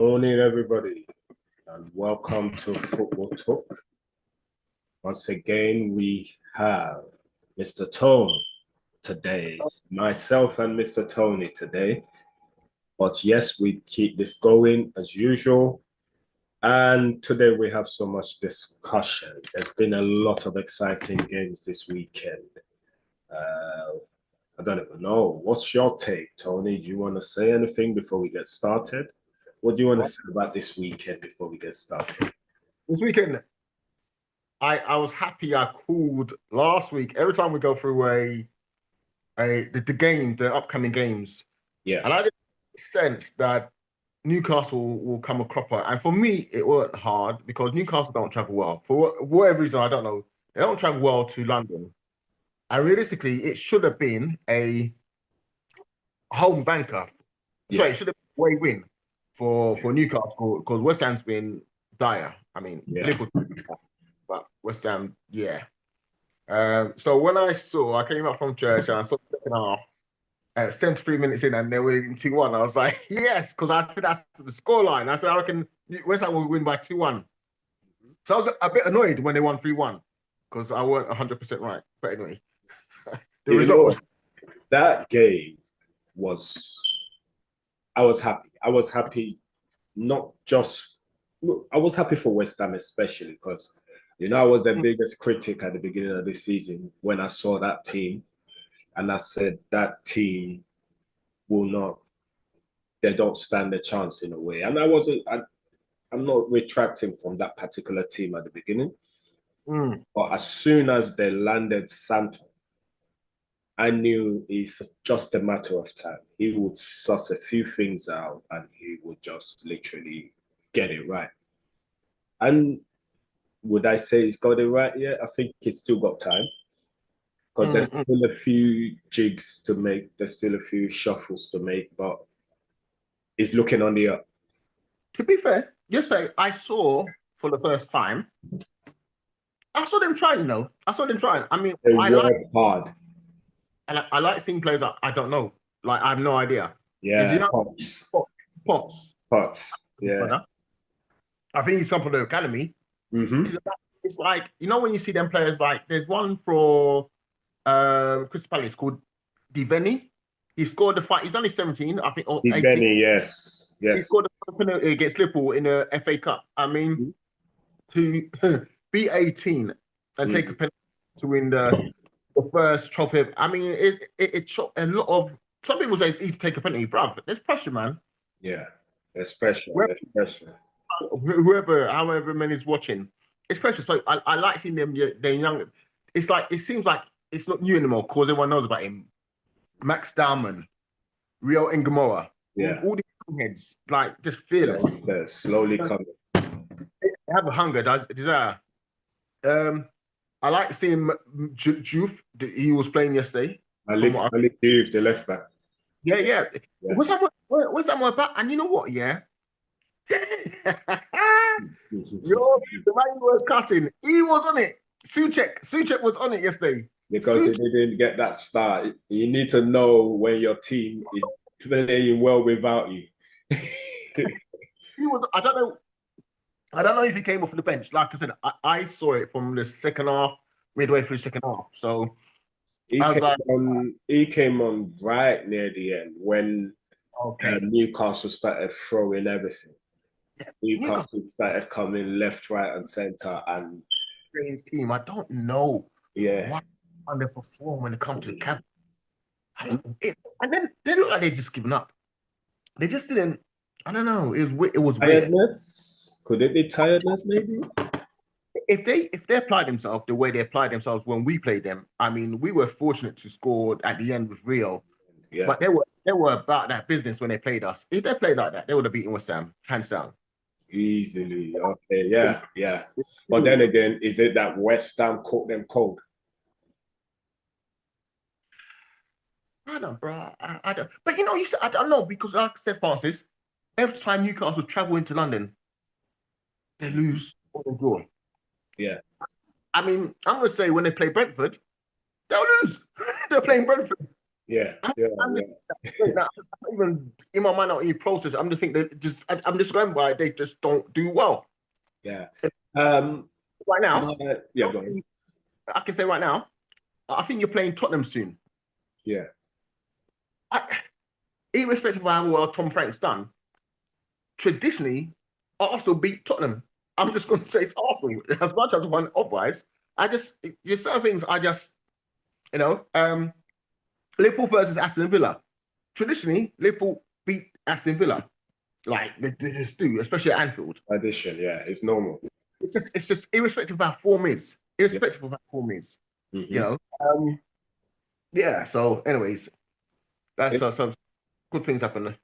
Morning, everybody, and welcome to Football Talk. Once again, we have Mr. Tone today, myself and Mr. Tony today. But yes, we keep this going as usual. And today we have so much discussion. There's been a lot of exciting games this weekend. I don't even know. What's your take, Tony? Do you want to say anything before we get started? What do you want to say about this weekend before we get started? This weekend, I was happy I called last week. Every time we go through the upcoming games, Yes. and I get the sense that Newcastle will come a cropper. And for me, it wasn't hard because Newcastle don't travel well. For whatever reason, I don't know. They don't travel well to London. And realistically, it should have been a home banker. Sorry, it should have been a away win for Newcastle because West Ham's been dire. I mean, Liverpool, but West Ham, yeah. So when I came up from church and I saw the second half, 73 minutes in, and they were in 2-1. I was like, yes, because I said that's the scoreline. I said, I reckon West Ham will win by 2-1. So I was a bit annoyed when they won 3-1 because I weren't 100% right. But anyway, the result was. That game was. I was happy. I was happy, not just. I was happy for West Ham, especially because, I was the biggest critic at the beginning of the season when I saw that team. And I said that team will not, they don't stand a chance in a way. And I'm not retracting from that particular team at the beginning. But as soon as they landed Santo, I knew it's just a matter of time. He would suss a few things out and he would just literally get it right. And would I say he's got it right yet? I think he's still got time. Because there's still a few jigs to make, there's still a few shuffles to make, but he's looking on the up. To be fair, yesterday I saw for the first time, I saw them trying, I saw them trying. I mean, they work hard. And I like seeing players that I don't know. Like, I have no idea. Yeah, Potts. Yeah. I think he's come from the academy. It's like, when you see them players, like, there's one for Crystal Palace called Divenny. He scored the fight. He's only 17, I think. Or Divenny, yes. He scored the penalty against Liverpool in the FA Cup. I mean, to be 18 and take a penalty to win the first trophy. I mean, it shot a lot of. Some people say it's easy to take a penalty, bro. There's pressure, man. Yeah, there's pressure. There's pressure. However many is watching, it's pressure. So I like seeing them. They're young. It's like it seems like it's not new anymore because everyone knows about him. Max Dowman, Rio Ngomora, all these heads, like just fearless. They're slowly coming. They have a hunger, desire. I like seeing Juve. He was playing yesterday. Malik Diouf, the left back. Yeah. What's that about? And you know what? Yeah. Yo, the man he was cussing, he was on it. Souček was on it yesterday. Because they didn't get that start. You need to know when your team is playing well without you. He was. I don't know if he came off the bench. Like I said, I saw it from the second half, midway through the second half. So he came on right near the end when Newcastle started throwing everything. Newcastle started coming left, right, and centre. And Strange team. I don't know. Yeah. Why underperform when it comes to the camp. And then they look like they've just given up. They just didn't. I don't know. It was tiredness. Could it be tiredness? Maybe. If they applied themselves the way they applied themselves when we played them, I mean, we were fortunate to score at the end with Rio. Yeah. But they were about that business when they played us. If they played like that, they would have beaten West Ham hands down. Easily. Okay. Yeah. But then again, is it that West Ham caught them cold? I don't, bro. I don't. But you said I don't know because, like I said, Francis, every time Newcastle travel into London, they lose or they draw. Yeah. I mean, I'm gonna say when they play Brentford, they'll lose. They're playing Brentford. Yeah, I'm, yeah, I'm yeah, just, wait, now, I'm not even in my mind, not even process. I'm just thinking that I'm just going by they just don't do well. yeah. Um, Right now, yeah, go on. I can say right now, I think you're playing Tottenham soon. Yeah, I, irrespective of how well Tom Frank's done, traditionally, Arsenal beat Tottenham. I'm just going to say it's Arsenal. As much as one otherwise, there's certain things Liverpool versus Aston Villa. Traditionally, Liverpool beat Aston Villa. Like they just do, especially at Anfield. addition. Yeah, it's normal. It's just irrespective of how form is. Yeah. Irrespective of how form is, you Hmm. know. Yeah. So, anyways, that's some good things happen.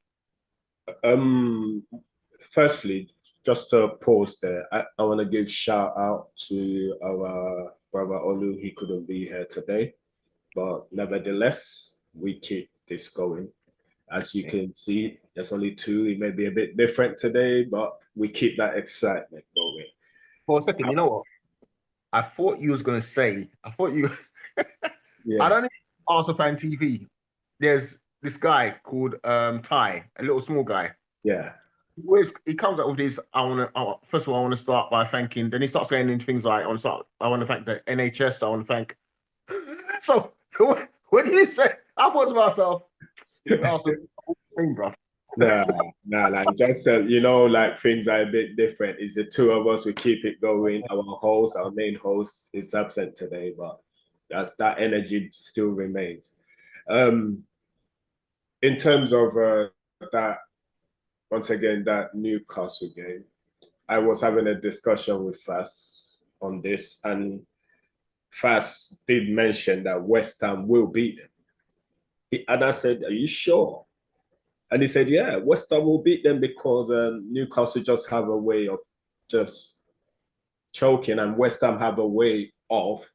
Um, firstly, just to pause there, I want to give shout out to our brother Olu. He couldn't be here today, but nevertheless, we keep this going. As you can see, there's only two. It may be a bit different today, but we keep that excitement going. For a second, you know what? I thought you was gonna say. I thought you. I Yeah, don't know. Arsenal fan TV. There's this guy called Ty, a little small guy. yeah. He comes up with this. First of all, I want to start by thanking. Then he starts saying in things like, I want to thank the NHS. I want to thank. So when you say, I thought to myself, it's Arsenal thing, bro. Nah, nah, like just said, like things are a bit different. It's the two of us. We keep it going. Our main host, is absent today, but that energy still remains. Um, in terms of that, once again, that Newcastle game, I was having a discussion with Fas on this, and Fas did mention that West Ham will beat them. And I said, "Are you sure?" And he said, "Yeah, West Ham will beat them because Newcastle just have a way of just choking, and West Ham have a way of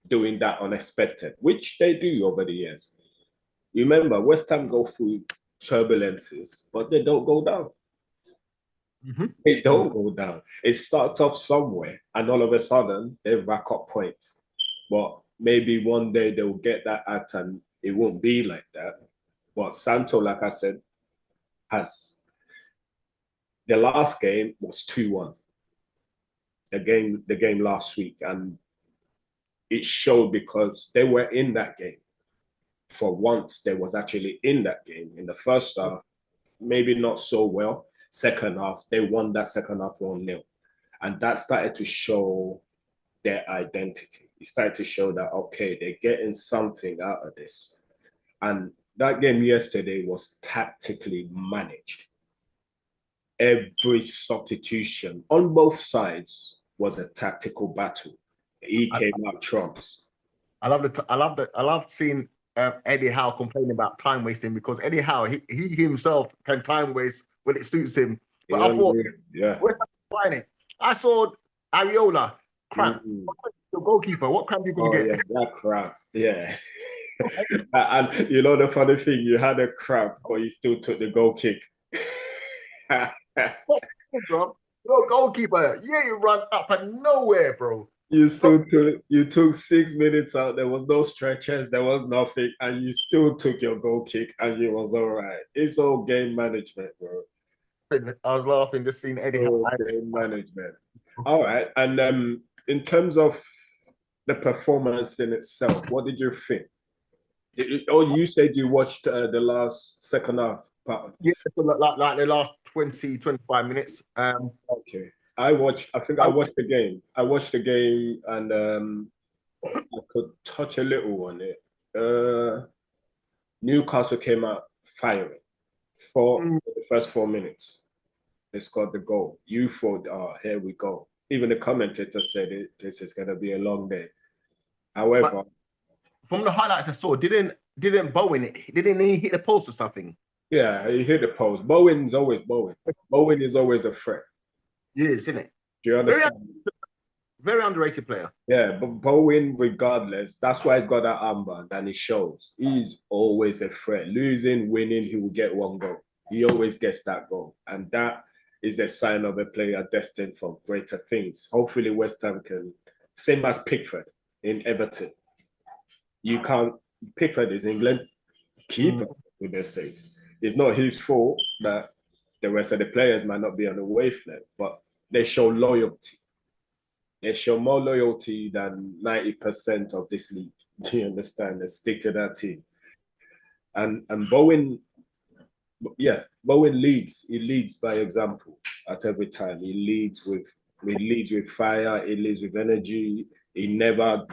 doing that unexpected, which they do over the years. Remember, West Ham go through turbulences, but they don't go down. Mm-hmm. They don't go down. It starts off somewhere, and all of a sudden they rack up points. But maybe one day they'll get that act, and it won't be like that. But Santo, like I said, has the last game was 2-1. The game last week, and it showed because they were in that game. For once, they was actually in that game. In the first half, maybe not so well. Second half, they won that second half 1-0. And that started to show their identity. It started to show that, okay, they're getting something out of this. And that game yesterday was tactically managed. Every substitution on both sides was a tactical battle. He I, came out trumps. I love seeing Eddie Howe complain about time wasting because Eddie Howe he himself can time waste when it suits him. But I thought, Yeah. where's that finding? I saw Areola cramp. Mm-hmm. The goalkeeper, what cramp are you gonna Oh, get? yeah, that crap. Yeah. And the funny thing, you had a crap, but you still took the goal kick. Bro, your goalkeeper, yeah, you run up and nowhere, bro. You took 6 minutes out. There was no stretches, there was nothing, and you still took your goal kick, and you was all right. It's all game management, bro. I was laughing just seeing Eddie All Howe. game management. All right, and in terms of the performance in itself, what did you think? Oh, you said you watched the last second half part. Yeah, so like the last 20, 25 minutes. Okay. I watched the game. I watched the game and I could touch a little on it. Newcastle came out firing for Mm, the first 4 minutes. They scored the goal. You thought, oh, here we go. Even the commentator said this is going to be a long day. but However, from the highlights I saw, didn't Bowen didn't he hit the post or something? yeah, he hit the post. Bowen's always Bowen. Bowen is always a threat. Yes, isn't it? Do you Very understand? very underrated player. Yeah, but Bowen, regardless, that's why he's got that armband and it shows. He's always a threat. Losing, winning, he will get one goal. He always gets that goal. And that is a sign of a player destined for greater things. Hopefully, West Ham can, same as Pickford in Everton. You can't, Pickford is England. keeper with their saves. It's not his fault that the rest of the players might not be on the wavelength, but they show loyalty. They show more loyalty than 90% of this league. Do you understand? They stick to that team. And Bowen, yeah, Bowen leads. He leads by example at every time. He leads with fire. He leads with energy. He never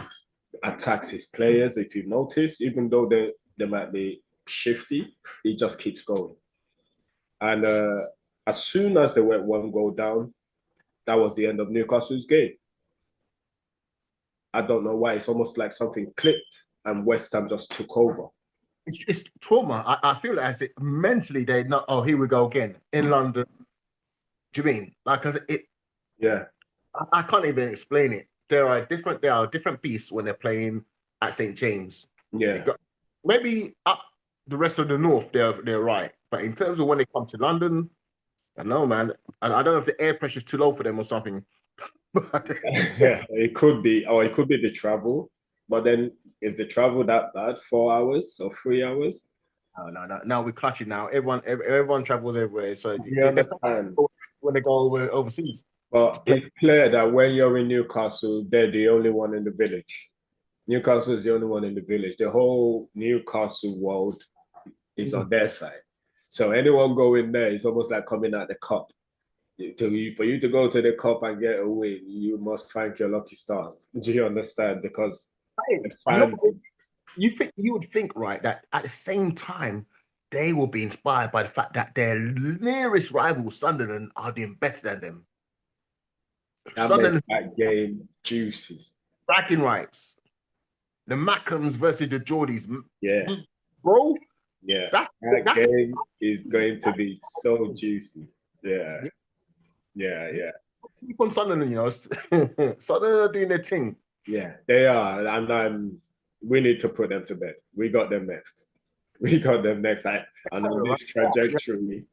attacks his players. If you notice, even though they might be shifty, he just keeps going. And as soon as they went one goal down, that was the end of Newcastle's game. I don't know why. It's almost like something clicked and West Ham just took over. It's trauma. I feel as it mentally they're not. Oh, here we go again in London. Do you mean like because it? Yeah, I can't even explain it. There are different beasts when they're playing at St James. yeah. Maybe up the rest of the north they're right, but in terms of when they come to London, I don't know, man. I don't know if the air pressure is too low for them or something. Yeah, it could be, or it could be the travel. But then is the travel that bad? 4 hours or 3 hours? No. Now we're clutching now. Everyone travels everywhere. So You understand? when they go overseas. But it's clear that when you're in Newcastle, they're the only one in the village. Newcastle is the only one in the village. The whole Newcastle world is on their side. So anyone going there is almost like coming at the cup. For you to go to the cup and get a win, you must thank your lucky stars. Do you understand? Because you would think, right, that at the same time they will be inspired by the fact that their nearest rival, Sunderland, are doing better than them. Sunderland, that game juicy. Bragging rights. The Mackhams versus the Geordies. Yeah. Bro. Yeah. That game is going to be so juicy. Yeah. Keep on Sunderland, you know. Sunderland are doing their thing. Yeah, they are. And we need to put them to bed. We got them next. And on this trajectory, on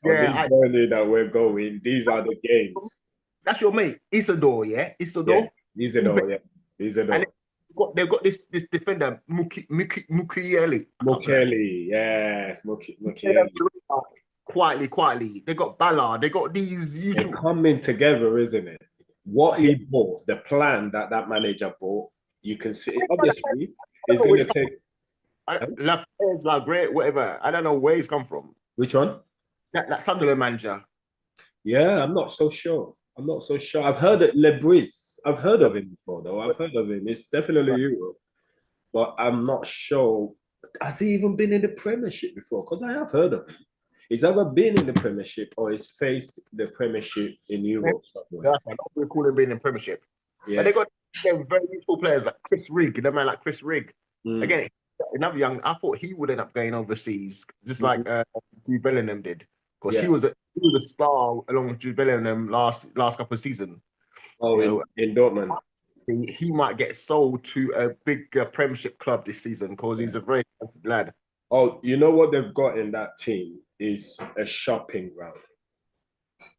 this journey that we're going, these are the games. That's your mate, Isidore, yeah? Isidore? Yeah, Isidore. And they've got this defender, Mukiele. Mukiele, yes, Mukiele. Quietly. They got Ballard. They got these usual. They're coming together, isn't it? What he bought, the plan that manager bought, you can see. Obviously, it's going to take. Lafayette's like great, whatever. I don't know where he's come from. Which one? That Sunderland manager. Yeah, I'm not so sure. I've heard of Lebris. I've heard of him before, though. I've heard of him. It's definitely Europe. But I'm not sure. Has he even been in the Premiership before? Because I have heard of him. He's ever been in the Premiership or he's faced the Premiership in Europe. Yeah, I don't recall him being in Premiership. Yeah. But they got very useful players like Chris Rigg, the man like Chris Rigg. Again, another young, I thought he would end up going overseas, just like Jude Bellingham did. Because he was a star along with Jude Bellingham last couple of seasons. Oh, in Dortmund. He might get sold to a big Premiership club this season because he's a very talented lad. Oh, you know what they've got in that team is a shopping ground.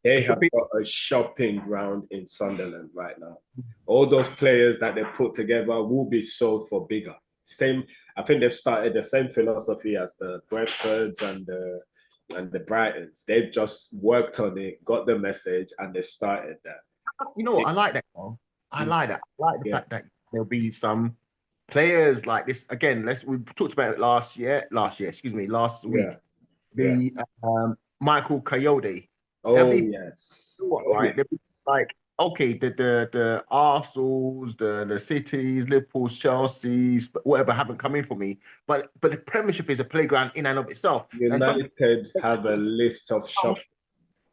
They have got a shopping ground in Sunderland right now. All those players that they put together will be sold for bigger. I think they've started the same philosophy as the Brentfords and the Brightons. They've just worked on it, got the message, and they've started that. You know what? I like that. I like that. I like the fact that there'll be some players like this. Again, we talked about it last week. The Michael Coyote. Oh, yes. Right. Like, okay, the Arsenals, the Cities, Liverpool, Chelsea's, whatever haven't come in for me. But the Premiership is a playground in and of itself. United have a list of shops.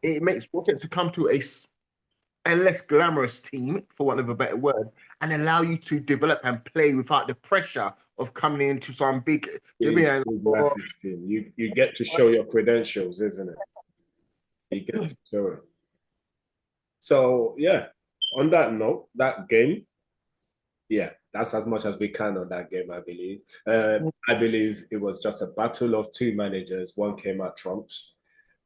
It makes more sense to come to a less glamorous team, for want of a better word, and allow you to develop and play without the pressure of coming into some big massive team. You get to show your credentials, isn't it? You get to show it. So yeah, on that note, that game, that's as much as we can on that game, I believe. I believe it was just a battle of two managers. One came out trumps.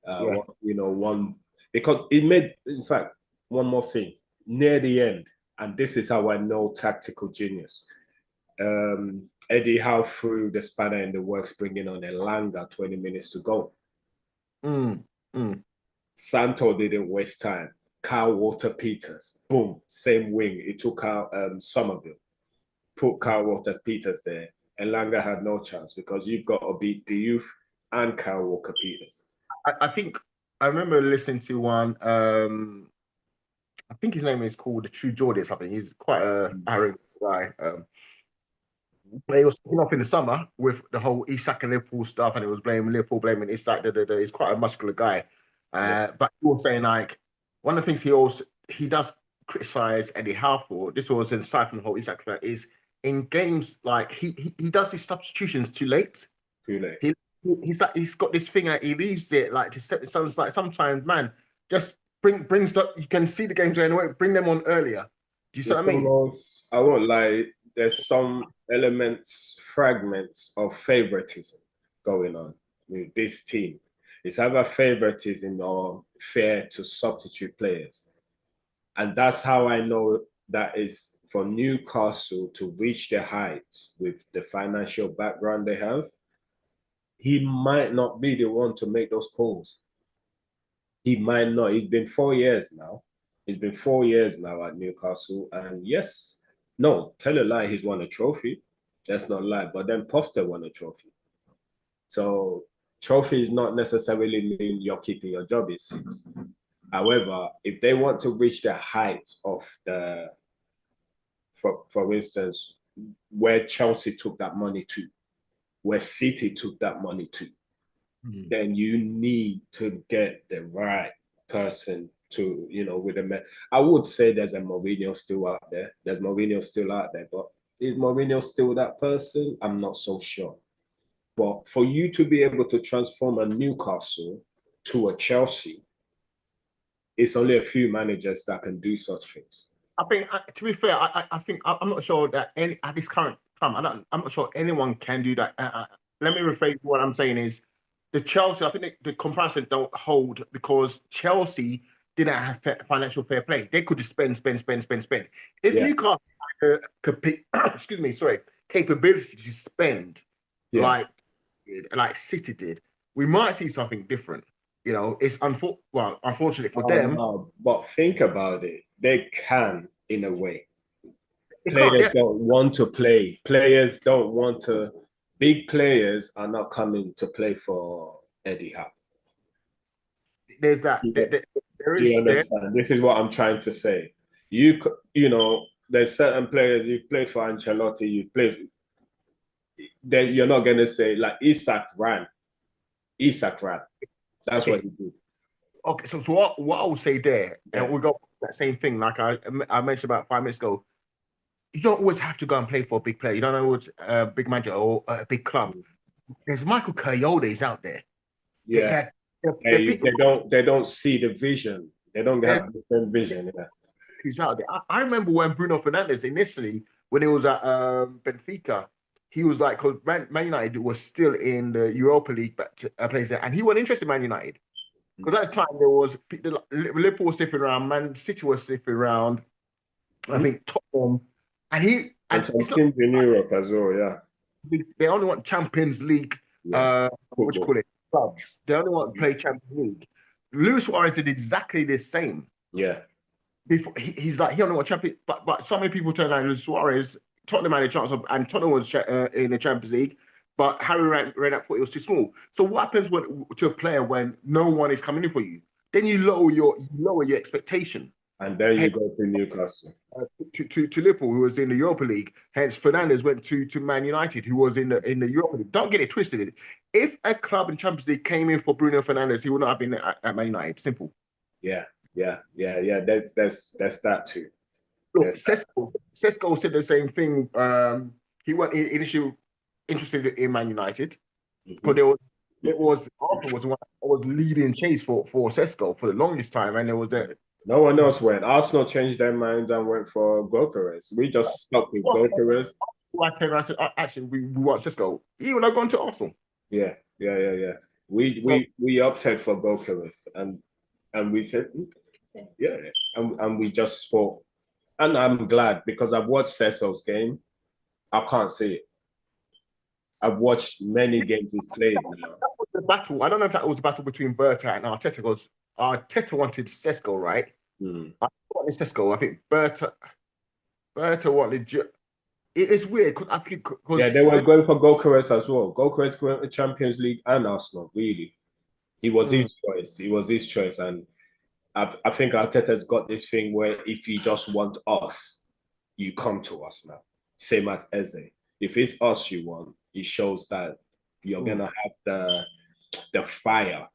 One because it made, in fact, one more thing near the end, and this is how I know tactical genius. Eddie Howe threw the spanner in the works, bringing on Elanga 20 minutes to go. Santo didn't waste time. Kyle Walker-Peters, boom, same wing. It took out Somerville, put Kyle Walker-Peters there. Elanga had no chance because you've got to beat the youth and Kyle Walker-Peters. I think I remember listening to one. I think his name is called the True Geordie or something. He's quite a arrogant guy. He was speaking off in the summer with the whole Isak and Liverpool stuff, and it was blaming Liverpool, blaming Isak. He's quite a muscular guy, but he was saying like one of the things he does criticize Eddie Howe for. This was aside from the whole Isak thing, is in games like he does these substitutions too late. Too late. He's got this thing that he leaves it like to set. Sounds like sometimes, man, just brings up. You can see the games going away. Bring them on earlier. Do you see what I mean? Almost, I won't lie. There's some fragments of favoritism going on with this team. It's either favoritism or fair to substitute players. And that's how I know that is for Newcastle to reach the heights with the financial background they have. He might not be the one to make those calls. He might not. He's been 4 years now. He's been 4 years now at Newcastle. And yes, no, tell a lie, he's won a trophy. That's not a lie. But then Poster won a trophy. So trophy is not necessarily mean you're keeping your job, it seems. However, if they want to reach the heights of for instance, where Chelsea took that money to, where City took that money to, then you need to get the right person to, with a. I would say there's a Mourinho still out there. There's Mourinho still out there, but is Mourinho still that person? I'm not so sure. But for you to be able to transform a Newcastle to a Chelsea, it's only a few managers that can do such things. I think, to be fair, I think I'm not sure that at this current time, I'm not sure anyone can do that. Let me rephrase what I'm saying is the Chelsea. I think the comparison don't hold because Chelsea didn't have financial fair play. They could just spend. If Newcastle capability to spend like City did, we might see something different. It's unfortunate for them. No, but think about it. They can, in a way. Players don't want to play. Players don't want to. Big players are not coming to play for Eddie Howe. There's that. Do you understand? This is what I'm trying to say. There's certain players you've played for Ancelotti. You've played. Then you're not gonna say like Isak ran. That's what he did. Okay, so what I will say there, and we got that same thing, like I mentioned about 5 minutes ago. You don't always have to go and play for a big player. You don't always a big manager or a big club. There's Michael Coyotes out there. Yeah, they don't see the vision. They don't have the same vision. Yeah. He's out there. I remember when Bruno Fernandes initially, when he was at Benfica, he was like, because Man United was still in the Europa League place there, and he wasn't interested in Man United. Because at the time, there was Liverpool was sniffing around, Man City was sniffing around, I think Tottenham, and some teams in Europe as well, yeah. They only want Champions League, what you call it, clubs. They only want to play Champions League. Luis Suarez did exactly the same. Yeah. Before he's like, he only want Champions, but so many people turn around Luis Suarez. Tottenham had a chance and Tottenham was in the Champions League, but Harry Redknapp thought it was too small. So what happens to a player when no one is coming in for you? Then you lower your expectation. And then you go to Newcastle. To Liverpool, who was in the Europa League. Hence, Fernandes went to Man United, who was in the Europa League. Don't get it twisted. If a club in Champions League came in for Bruno Fernandes, he would not have been at Man United. Simple. Yeah. There's that too. Look, Sesko said the same thing. He wasn't initially interested in Man United, but Arsenal was leading chase for Sesko for the longest time, and there was that. No one else went. Arsenal changed their minds and went for Gyökeres. We just stuck with Gyökeres. I said, actually, we want Sesko. He would have gone to Arsenal. Yeah. We opted for Gyökeres, and we said, and we just thought. And I'm glad because I've watched Cecil's game. I can't see it. I've watched many games he's played now. That was the battle. I don't know if that was a battle between Berta and Arteta, because Arteta wanted Sesko, right? Hmm. I wanted Sesko. I think Berta wanted. It's weird because I think Yeah, they were going for Gokares as well. Gokares going to Champions League and Arsenal, really. He was his choice. He was his choice. And I think Arteta's got this thing where if you just want us, you come to us now. Same as Eze. If it's us you want, it shows that you're gonna have the fire.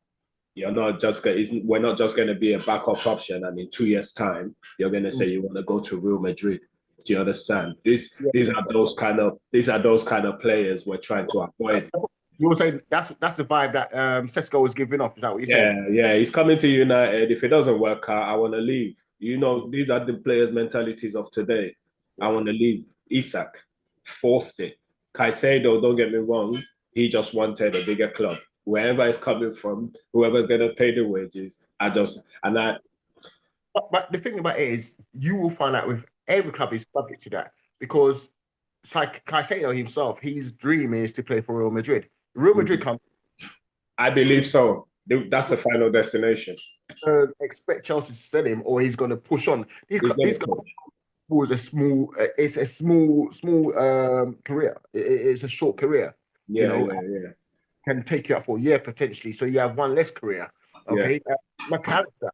You're not just gonna, we're not just gonna be a backup option, and in 2 years' time, you're gonna say you want to go to Real Madrid. Do you understand? These are those kind of players we're trying to avoid. You were saying that's the vibe that Sesko was giving off. Is that what you're saying? Yeah. He's coming to United. If it doesn't work out, I want to leave. You know, these are the players' mentalities of today. I want to leave. Isak forced it. Caicedo, don't get me wrong, he just wanted a bigger club. Wherever it's coming from, whoever's going to pay the wages, But the thing about it is, you will find out with every club is subject to that, because it's like Caicedo himself, his dream is to play for Real Madrid. Real Madrid come. I believe so. That's the final destination. Expect Chelsea to sell him, or he's going to push on. This guy was a small. It's a small career. It's a short career. Yeah. Can take you up for a year potentially, so you have one less career. Okay, McAllister,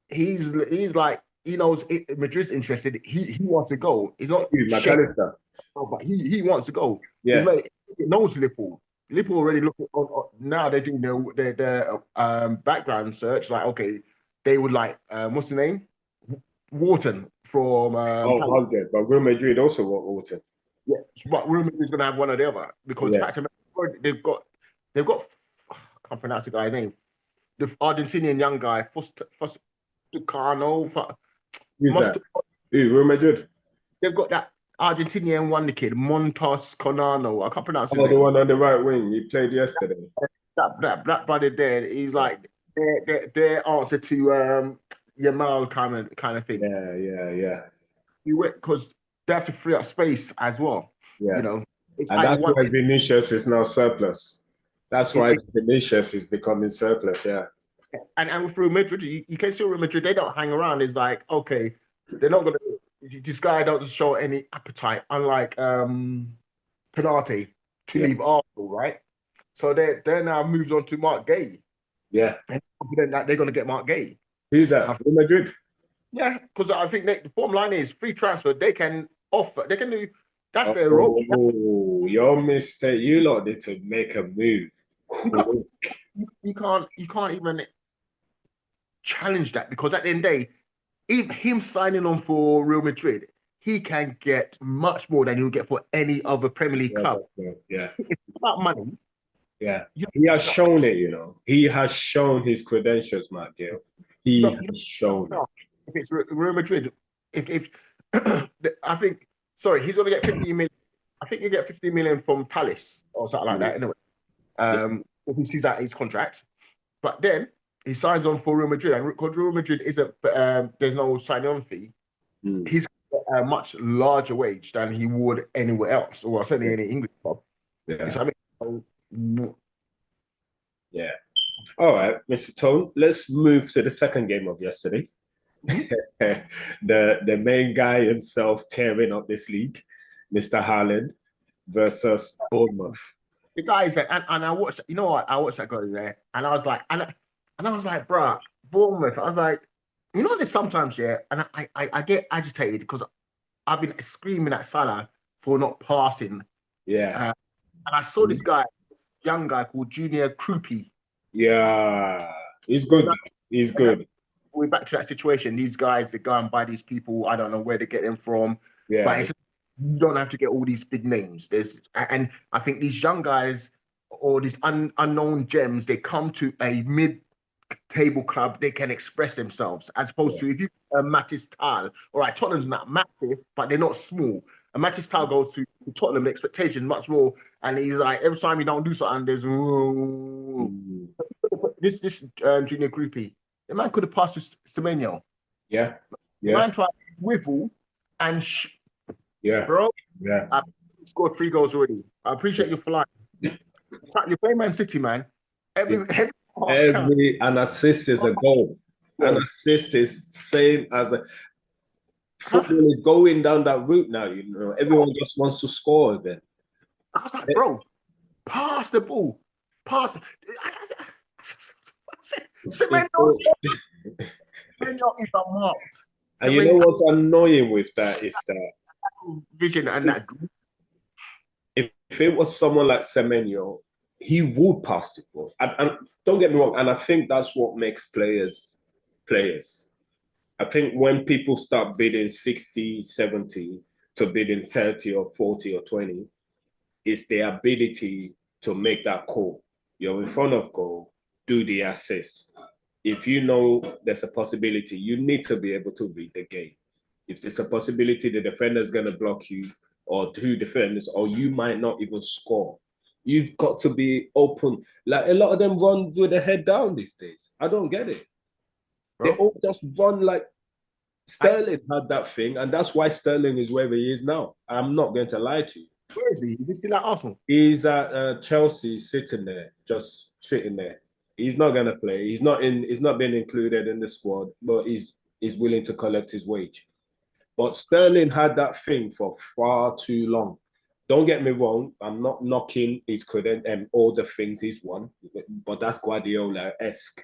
he's like, he knows Madrid's interested. He wants to go. He's not McAllister, but he wants to go. Yeah, he's like, he knows Liverpool. Liverpool already looking on now. They're doing their background search. Like, okay, they would like what's the name? Wharton from Holgate, but Real Madrid also want Wharton. Yeah, but Real Madrid's gonna have one or the other, because the fact of they've got I can't pronounce the guy's name. The Argentinian young guy, Fusticano. Real Madrid. They've got that Argentinian wonder kid, Montas Conano. I can't pronounce his name. The one on the right wing. He played yesterday. That black brother there. He's like their answer to Yamal kind of thing. Yeah. You went because they have to free up space as well. Yeah. You know. And that's why Vinicius is now surplus. That's why Vinicius is becoming surplus, yeah. And with Real Madrid, you can see Real Madrid, they don't hang around. It's like, okay, they're not going to, this guy doesn't show any appetite, unlike Penalty to leave Arsenal, right? So they're now moved on to Mark Gay. Yeah. And confident that they're going to get Mark Gay. Who's that? Real Madrid? Yeah, because I think the bottom line is free transfer. They can offer, they can do, that's their role. Oh, your mistake. You lot need to make a move. You can't even challenge that, because at the end of the day, if him signing on for Real Madrid, he can get much more than he'll get for any other Premier League club. Yeah. It's about money. Yeah. He has shown it, you know. He has shown his credentials, Matt Gill. He has shown it. If it's Real Madrid, if I think, sorry, he's going to get 50 million. I think you get 50 million from Palace or something like that, anyway. If he sees out his contract. But then he signs on for Real Madrid, and because Real Madrid isn't, there's no sign-on fee, he's got a much larger wage than he would anywhere else, or certainly any English club. Yeah. So, yeah. All right, Mr. Tone, let's move to the second game of yesterday. the main guy himself tearing up this league, Mr. Haaland versus Bournemouth. The guy said, and I watched, you know what? I watched that guy there, and I was like, bruh, Bournemouth. I was like, you know, there's sometimes, and I get agitated because I've been screaming at Salah for not passing. Yeah. And I saw this guy, this young guy called Junior Krupi. Yeah. He's good. He's good. We're back to that situation. These guys, they go and buy these people. I don't know where they get them from. Yeah. But you don't have to get all these big names. And I think these young guys or these unknown gems, they come to a mid-table club, they can express themselves, as opposed to if you Mattis Tal. All right, Tottenham's not massive, but they're not small. And Mattis Tal goes to Tottenham, the expectation is much more. And he's like, every time you don't do something, there's this Junior Groupie. The man could have passed to Semenyo. Yeah. The man tried to wiggle and bro. Yeah. I scored 3 goals already. I appreciate your flying. It's like you play Man City, man. Every pass count. An assist is a goal. An Bro. assist is same as a Huh? football is going down that route now. You know, everyone just wants to score again. I was like, bro, pass the ball. Pass. It's Semenyo, all- Semenyo is unmarked. and you know Semenyo what's annoying with that is that vision and that. if it was someone like Semenyo, he would pass the ball. And don't get me wrong, and I think that's what makes players players. I think when people start bidding 60, 70 to bidding 30 or 40 or 20, it's their ability to make that call. You're in front of goal, do the assist. If you know there's a possibility, you need to be able to read the game. If there's a possibility the defender's going to block you, or two defenders, or you might not even score, you've got to be open. Like a lot of them run with their head down these days. I don't get it. They Bro. all just run like Sterling had that thing, and that's why Sterling is where he is now. I'm not going to lie to you. Where is he? Is he still at Arsenal? He's at Chelsea, sitting there, just sitting there. He's not gonna play. He's not in. He's not been included in the squad, but he's willing to collect his wage. But Sterling had that thing for far too long. Don't get me wrong. I'm not knocking his credit and all the things he's won, but that's Guardiola-esque.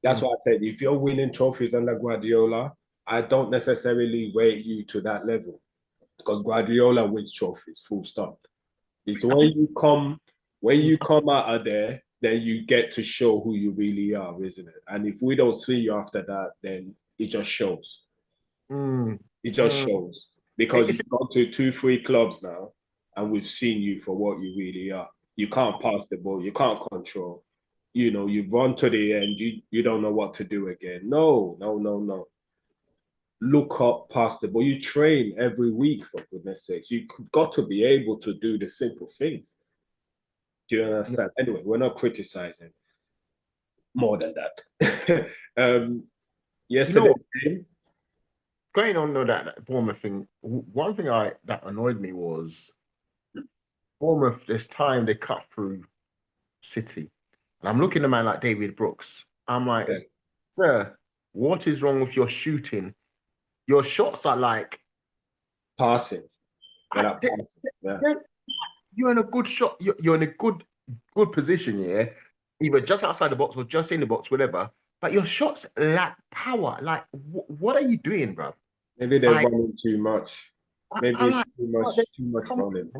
That's why I said if you're winning trophies under Guardiola, I don't necessarily rate you to that level because Guardiola wins trophies. Full stop. It's when you come out of there, then you get to show who you really are, isn't it? And if we don't see you after that, then it just shows. Mm, It just mm. shows because It's, you've gone to 2, 3 clubs now, and we've seen you for what you really are. You can't pass the ball. You can't control. You know, you run to the end. You don't know what to do again. No, no, no, no. Look up past the ball. You train every week, for goodness sakes. You got to be able to do the simple things. Do you understand? Anyway, we're not criticizing more than that. you know Yesterday, what? Going on that Bournemouth thing, one thing that annoyed me was Bournemouth, this time they cut through City. And I'm looking at a man like David Brooks. I'm like, yeah, sir, what is wrong with your shooting? Your shots are like, passing, they're I, not passing. Yeah, they- you're in a good shot. You're in a good position, yeah. Either just outside the box or just in the box, whatever. But your shots lack power. Like, what are you doing, bro? maybe they're Like, running too much. Maybe I'm it's like, what too much running.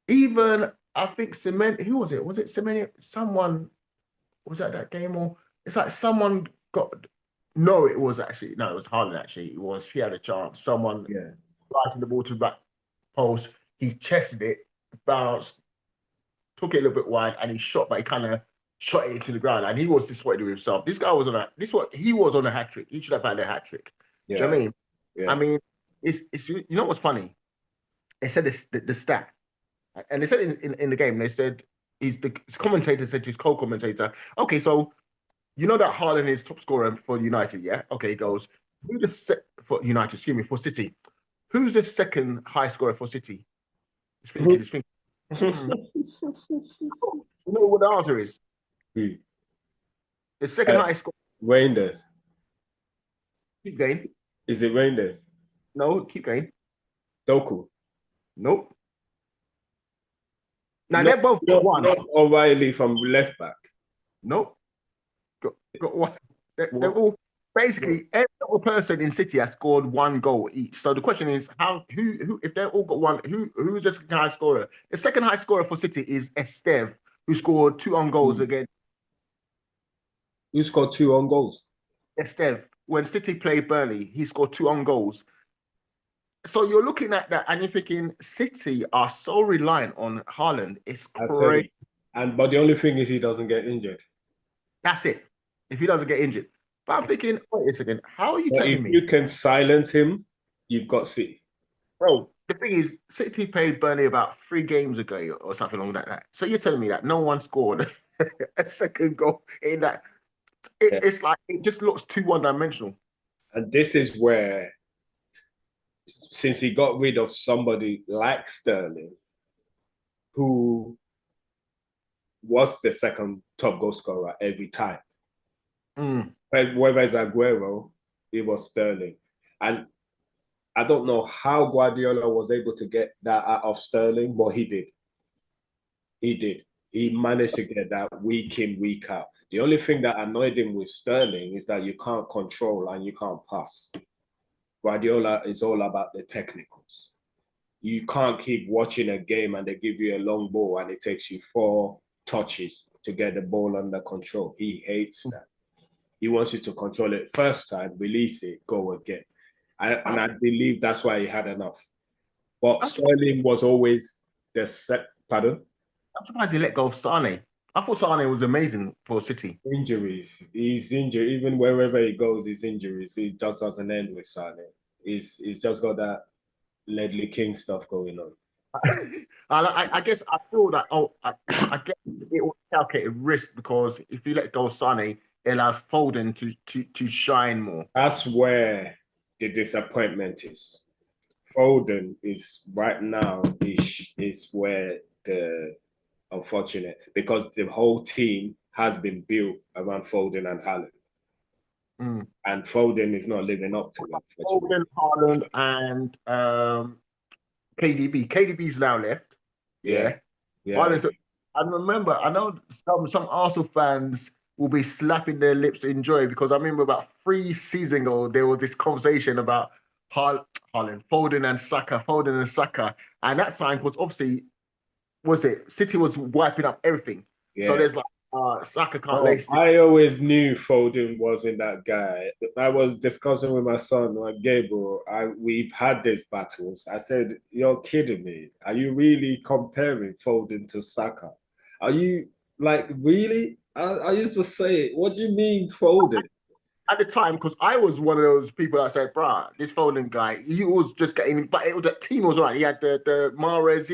even I think Cement. Who was it? Was it Cement? Someone was that game or it's like someone got. No, it was actually no, it was Haaland. Actually, it was he had a chance. Someone Yeah, sliding the ball to the back post. He chested it, bounced, took it a little bit wide, and he shot, but he kind of shot it into the ground. And he was disappointed with himself. This guy was on a this what he was on a hat trick. He should have had a hat trick. Do you know yeah, what I mean? I yeah. mean, it's you know what's funny? They said this the stat, and they said in the game. They said his commentator said to his co-commentator, okay, so you know that Haaland is top scorer for United, yeah? Okay, he goes, who the for United, excuse me, for City. Who's the second high scorer for City? He's thinking, hmm. You know what the answer is? Hmm. The second highest score. Reinders. Keep going. Is it Reinders? No, keep going. Doku. Nope. Now No, they're both got one. not O'Reilly from left back. Nope. Got one. They're all basically every other person in City has scored one goal each. So the question is, who if they're all got one, who's the second high scorer? The second high scorer for City is Esteve, who scored 2 on goals against Who scored 2 on goals? Esteve. When City played Burnley, he scored 2 on goals. So you're looking at that and you're thinking City are so reliant on Haaland. It's I tell you. crazy. But the only thing is he doesn't get injured. That's it. If he doesn't get injured. But I'm thinking, wait a second, how are you But if telling me? you can silence him, you've got City. Bro, the thing is, City played Burnley about 3 games ago or something like that. So you're telling me that no one scored a second goal in that. Yeah. It's like it just looks too one-dimensional. And this is where, since he got rid of somebody like Sterling, who was the second top goal scorer every time. Mm. Whether it's Aguero, it was Sterling. And I don't know how Guardiola was able to get that out of Sterling, but he did. He did. He managed to get that week in, week out. The only thing that annoyed him with Sterling is that you can't control and you can't pass. Guardiola is all about the technicals. You can't keep watching a game and they give you a long ball and it takes you 4 touches to get the ball under control. He hates that. He wants you to control it first time, release it, go again. And I believe that's why he had enough. But Sterling was always the set. Pardon? I'm surprised he let go of Sane. I thought Sane was amazing for City. Injuries. He's injured. Even wherever he goes, his injuries. He just doesn't end with Sane. He's just got that Ledley King stuff going on. I guess I feel that I guess it was calculated risk because if you let go of Sane, it allows Foden to shine more. That's where the disappointment is. Foden is right now is where the unfortunate because the whole team has been built around Foden and Haaland. Mm. And Foden is not living up to that. Foden, Haaland, and KDB. KDB's now left. Yeah. Honestly, I remember, I know some Arsenal fans will be slapping their lips in joy because I remember about 3 seasons ago, there was this conversation about Haaland, Foden and Saka. And that time was obviously, City was wiping up everything. Yeah. So there's like, Saka can't lace it. I always knew Foden wasn't that guy. I was discussing with my son, like Gabriel. We've had these battles. I said, "You're kidding me. Are you really comparing Foden to Saka? Are you like really?" I used to say, "What do you mean, Foden?" At the time, because I was one of those people that said, "Bruh, this Foden guy, he was just getting." But it was the team was right. He had the Mahrez,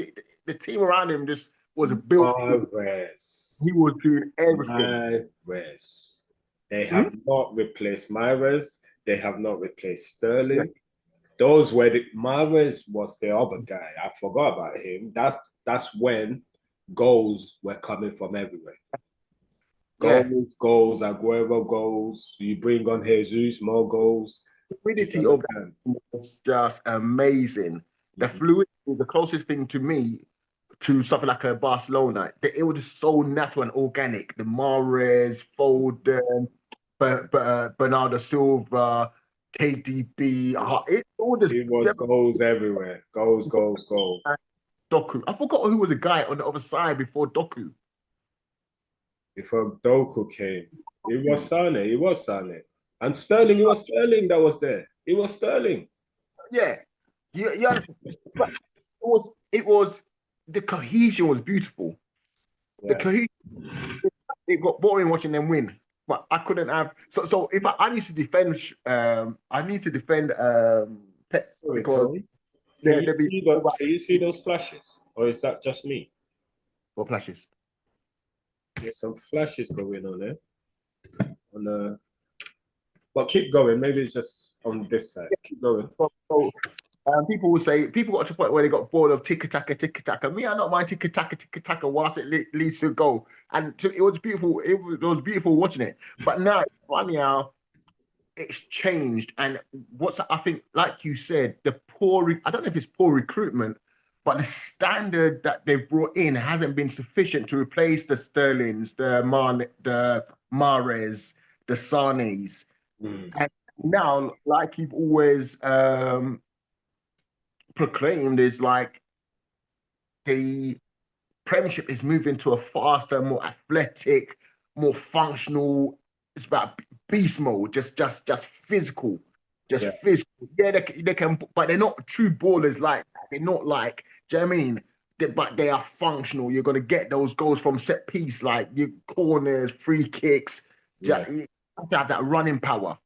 the team around him just was built. Mahrez. He was doing everything. Mahrez. They have not replaced Mahrez. They have not replaced Sterling. Yeah. Those were Mahrez was the other guy. I forgot about him. That's when goals were coming from everywhere. Goals, Aguero goals. You bring on Jesus, more goals. The fluidity of that was just amazing. The fluidity, the closest thing to me to something like a Barcelona, it was just so natural and organic. The Mahrez, Foden, Bernardo Silva, KDB. It was goals everywhere. Goals. Doku. I forgot who was the guy on the other side before Doku. Before Doku came, it was Sane. And Sterling, it was Sterling that was there. It was Sterling. Yeah. But it was the cohesion was beautiful. Yeah. The cohesion, it got boring watching them win. But I couldn't have so if I need to defend Pep because can you see those flashes? Or is that just me? What flashes? There's some flashes going on there. But keep going. Maybe it's just on this side. Keep going. People will say people got to the point where they got bored of tiki-taka. Me, I don't mind tiki-taka whilst it leads to goal. And it was beautiful. It was beautiful watching it. But now, funny how it's changed. And I think, like you said, I don't know if it's poor recruitment, but the standard that they've brought in hasn't been sufficient to replace the Sterlings, the Mahrez, the Sanes. And now, like you've always proclaimed, is like the Premiership is moving to a faster, more athletic, more functional. It's about beast mode, just physical, physical. Yeah, they can, but they're not true ballers like that. They're not like, do you know what I mean? But they are functional. You're going to get those goals from set piece, like your corners, free kicks. Yeah. You have to have that running power.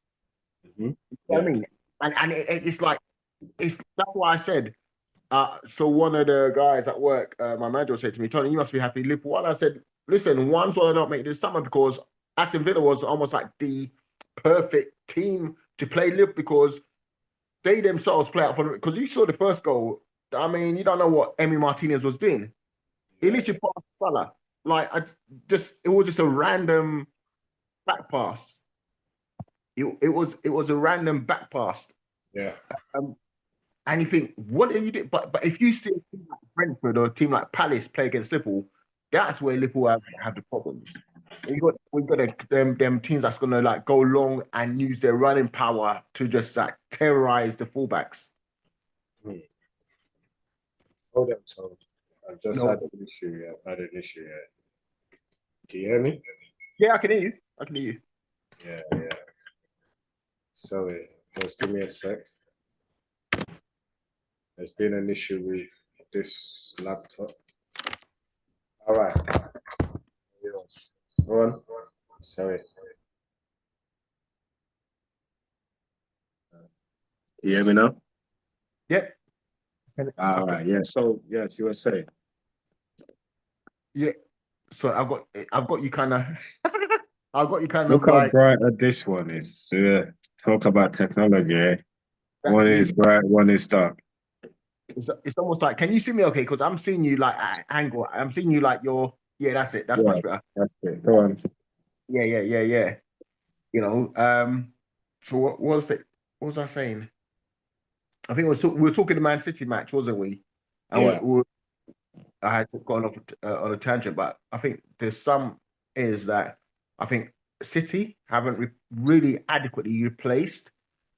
You know what I mean? And it's like, that's why I said, so one of the guys at work, my manager said to me, "Tony, you must be happy Liverpool." And I said, "Listen, one's why I don't make this summer because Aston Villa was almost like the perfect team to play Liverpool because they themselves play out for them. Because you saw the first goal. I mean, you don't know what Emi Martinez was doing. He literally passed Salah. Like it was just a random back pass. It was a random back pass. Yeah. Um, and you think, what are you doing? But if you see a team like Brentford or a team like Palace play against Liverpool, that's where Liverpool have the problems. We got them teams that's gonna like go long and use their running power to just like terrorize the fullbacks. Hmm. Hold on, Tom. I've just No, had an issue. Yeah, I've had an issue. Yeah. Can you hear me? yeah, I can hear you. I can hear you. Yeah, yeah. Sorry, just give me a sec. There's been an issue with this laptop. All right. Yes. Go on. Sorry. You hear me now? Yep. All Okay. right. Yeah. So, yes, you were saying. Yeah. So I've got you kind of I've got you kind Look of how like bright this one is. Yeah. Talk about technology. Eh? that One is is bright, one is dark. it's almost like, can you see me okay? Because I'm seeing you like at angle. I'm seeing you like yeah, that's it. That's Yeah, much better. that's it. Go on. Yeah. You know, so what was it? What was I saying? I think we were talking the Man City match, wasn't we? And Yeah. I had gone off on a tangent, but I think there's some is that I think City haven't really adequately replaced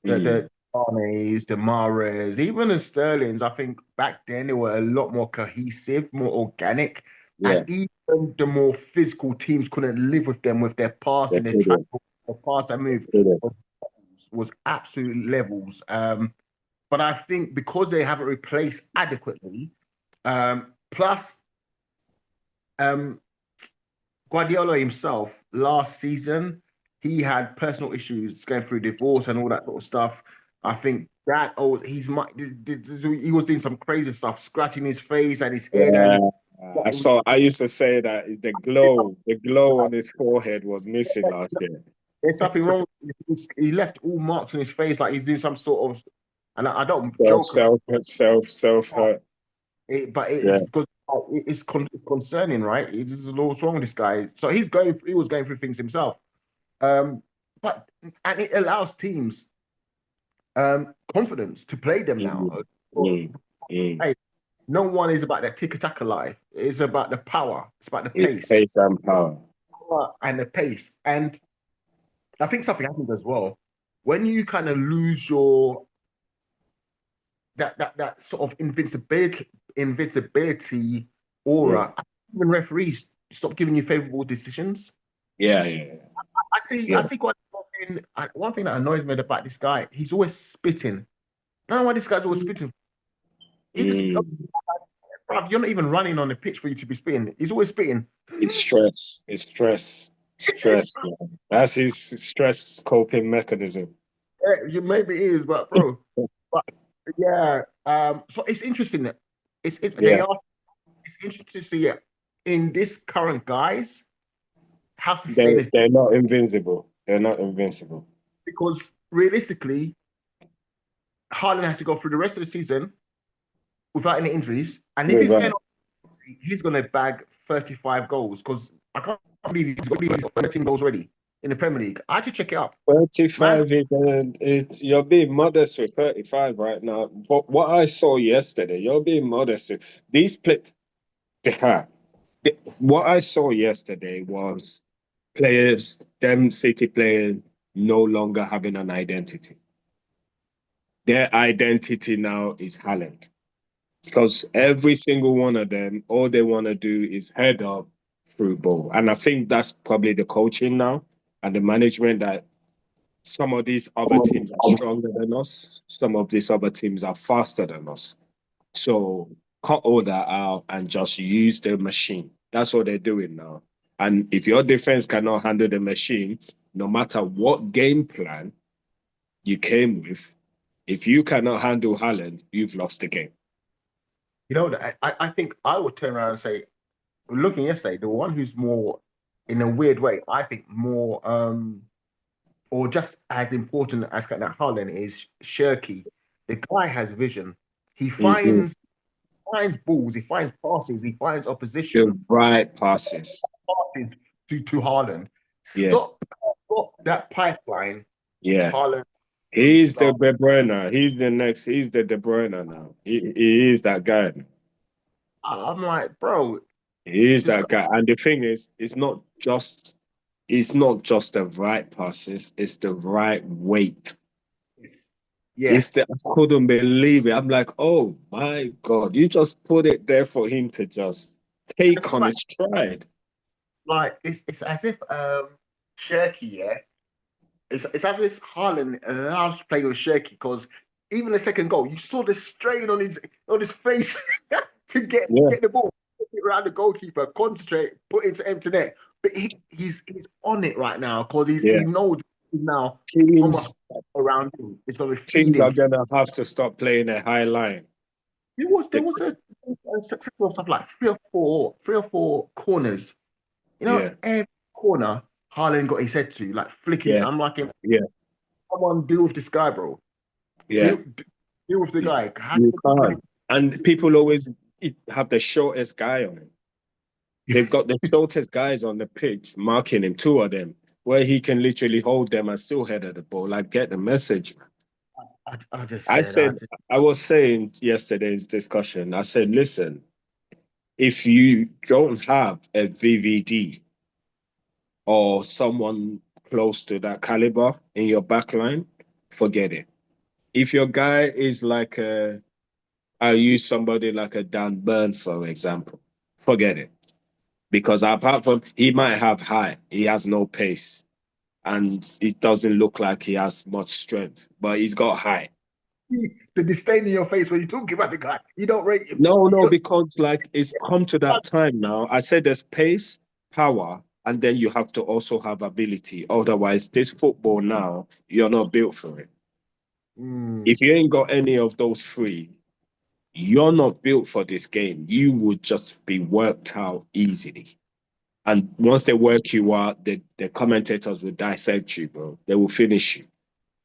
the Mm. Manes, the Mahrez, even the Sterlings. I think back then they were a lot more cohesive, more organic, Yeah. and even the more physical teams couldn't live with them with their pass They and their track, couldn't. their pass and They move couldn't. was, was absolute levels. But I think because they haven't replaced adequately, plus um, Guardiola himself last season, he had personal issues going through divorce and all that sort of stuff. I think that he was doing some crazy stuff, scratching his face and his head, Yeah. and I saw. I used to say that the glow on his forehead was missing last year. there's something wrong. He left all marks on his face, like he's doing some sort of. And I don't Self, joke about self, self hurt. it, but Yeah. it's because it's concerning, right? It is what's wrong with this guy. So he was going through things himself. Um, but and it allows teams confidence to play them now. Mm, mm, mm. Hey, no one is about that tick-tack life. It's about the power. It's about the It's pace. pace and power. Power and the pace. And I think something happens as well when you kind of lose your that sort of invincibility Mm. aura. Even referees stop giving you favorable decisions. Yeah, yeah, I yeah. see quite one thing that annoys me about this guy. He's always spitting. I don't know why this guy's always spitting. He just, Mm. bruv, you're not even running on the pitch for you to be spitting. He's always spitting. It's stress. It's stress. Stress. Man. That's his stress coping mechanism. You maybe it is, but bro, but yeah. So it's interesting that they Yeah. are. It's interesting to see it in this current guys how sustainable, They're not invincible. They're not invincible. because realistically, Haaland has to go through the rest of the season without any injuries, and if he's Without going, he's going to bag 35 goals because I can't believe he's got 13 goals already in the Premier League. I had to check it up. Man's 35 you're being modest with 35 right now. But what I saw yesterday, you're being modest with these play. What I saw yesterday was players, them City players, no longer having an identity. Their identity now is Haaland. Because every single one of them, all they want to do is head up through ball. And I think that's probably the coaching now and the management that some of these other teams are stronger than us. Some of these other teams are faster than us. So cut all that out and just use the machine. That's what they're doing now. And if your defense cannot handle the machine, no matter what game plan you came with, if you cannot handle Haaland, you've lost the game. You know, I think I would turn around and say, looking yesterday, the one who's more, in a weird way, I think more, or just as important as kind of Haaland is Shirky. The guy has vision. He Mm-hmm. finds finds balls, he finds passes, he finds The opposition right passes. passes to Haaland. Yeah, Stop that pipeline. yeah. Haaland will He's the start. De Bruyne. He's the next. He's the De Bruyne now. He is that guy. I'm like, bro, He is this that guy. guy. And the thing is, it's not just the right passes, it's the right weight. Yeah, I couldn't believe it. I'm like, oh my God, you just put it there for him to just I take feel on his stride. like it's as if Shirky, yeah, it's as if Haaland allows to play with Shirky because even the second goal, you saw the strain on his face to Yeah, get the ball around the goalkeeper, concentrate, put into empty net. But he's on it right now because yeah. he knows now almost Teams around him. It's gonna be teams feeding. are gonna have to stop playing a high line. There The- was a successful stuff like three or four corners. You know, yeah, every corner Haaland got his head to, like flicking it. yeah, I'm like, yeah, someone deal with this guy, bro. yeah. Deal, deal with the guy. You can't. And people always have the shortest guy on him. They've got the shortest guys on the pitch marking him, two of them, where he can literally hold them and still head at the ball. Like, get the message. I just I said, said, I was saying yesterday's discussion, I said, listen, if you don't have a VVD or someone close to that caliber in your back line, forget it. If your guy is like I'll use somebody like a Dan Burn, for example, forget it. Because apart from he might have height, he has no pace, and it doesn't look like he has much strength, but he's got height. the disdain in your face when you talk about the guy. You don't rate him. No, You no, don't, because like it's come to that time now. I said there's pace, power, and then you have to also have ability. Otherwise, this football now, you're not built for it. Mm, If you ain't got any of those three, you're not built for this game. You would just be worked out easily. And once they work you out, the commentators will dissect you, bro. They will finish you.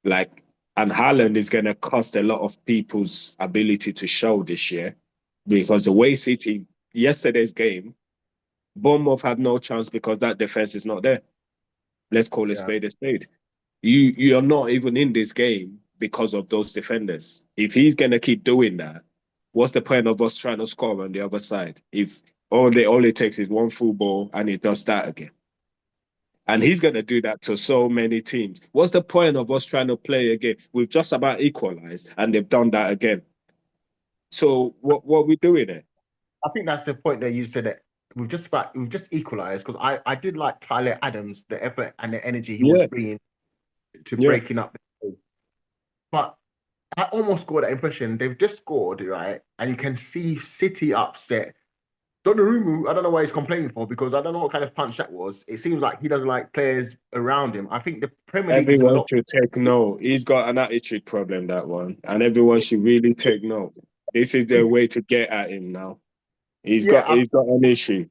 Like, and Haaland is going to cost a lot of people's ability to show this year because the way City, yesterday's game, Bournemouth had no chance because that defense is not there. Let's call a yeah. spade a spade. You're not even in this game because of those defenders. If he's going to keep doing that, what's the point of us trying to score on the other side? If all it takes is one full ball and he does that again. And he's going to do that to so many teams. What's the point of us trying to play again? We've just about equalized and they've done that again. So what are we doing there? I think that's the point that you said that we've just equalized because I did like Tyler Adams, the effort and the energy he was Yeah, bringing to yeah. breaking up the game. But I almost got that impression. They've just scored, right? And you can see City upset. Donnarumma, I don't know why he's complaining for because I don't know what kind of punch that was. It seems like he doesn't like players around him. I think the Premier League is a Everyone lot. should take note. He's got an attitude problem, that one. And everyone should really take note. This is their way to get at him now. Yeah, He's got an issue.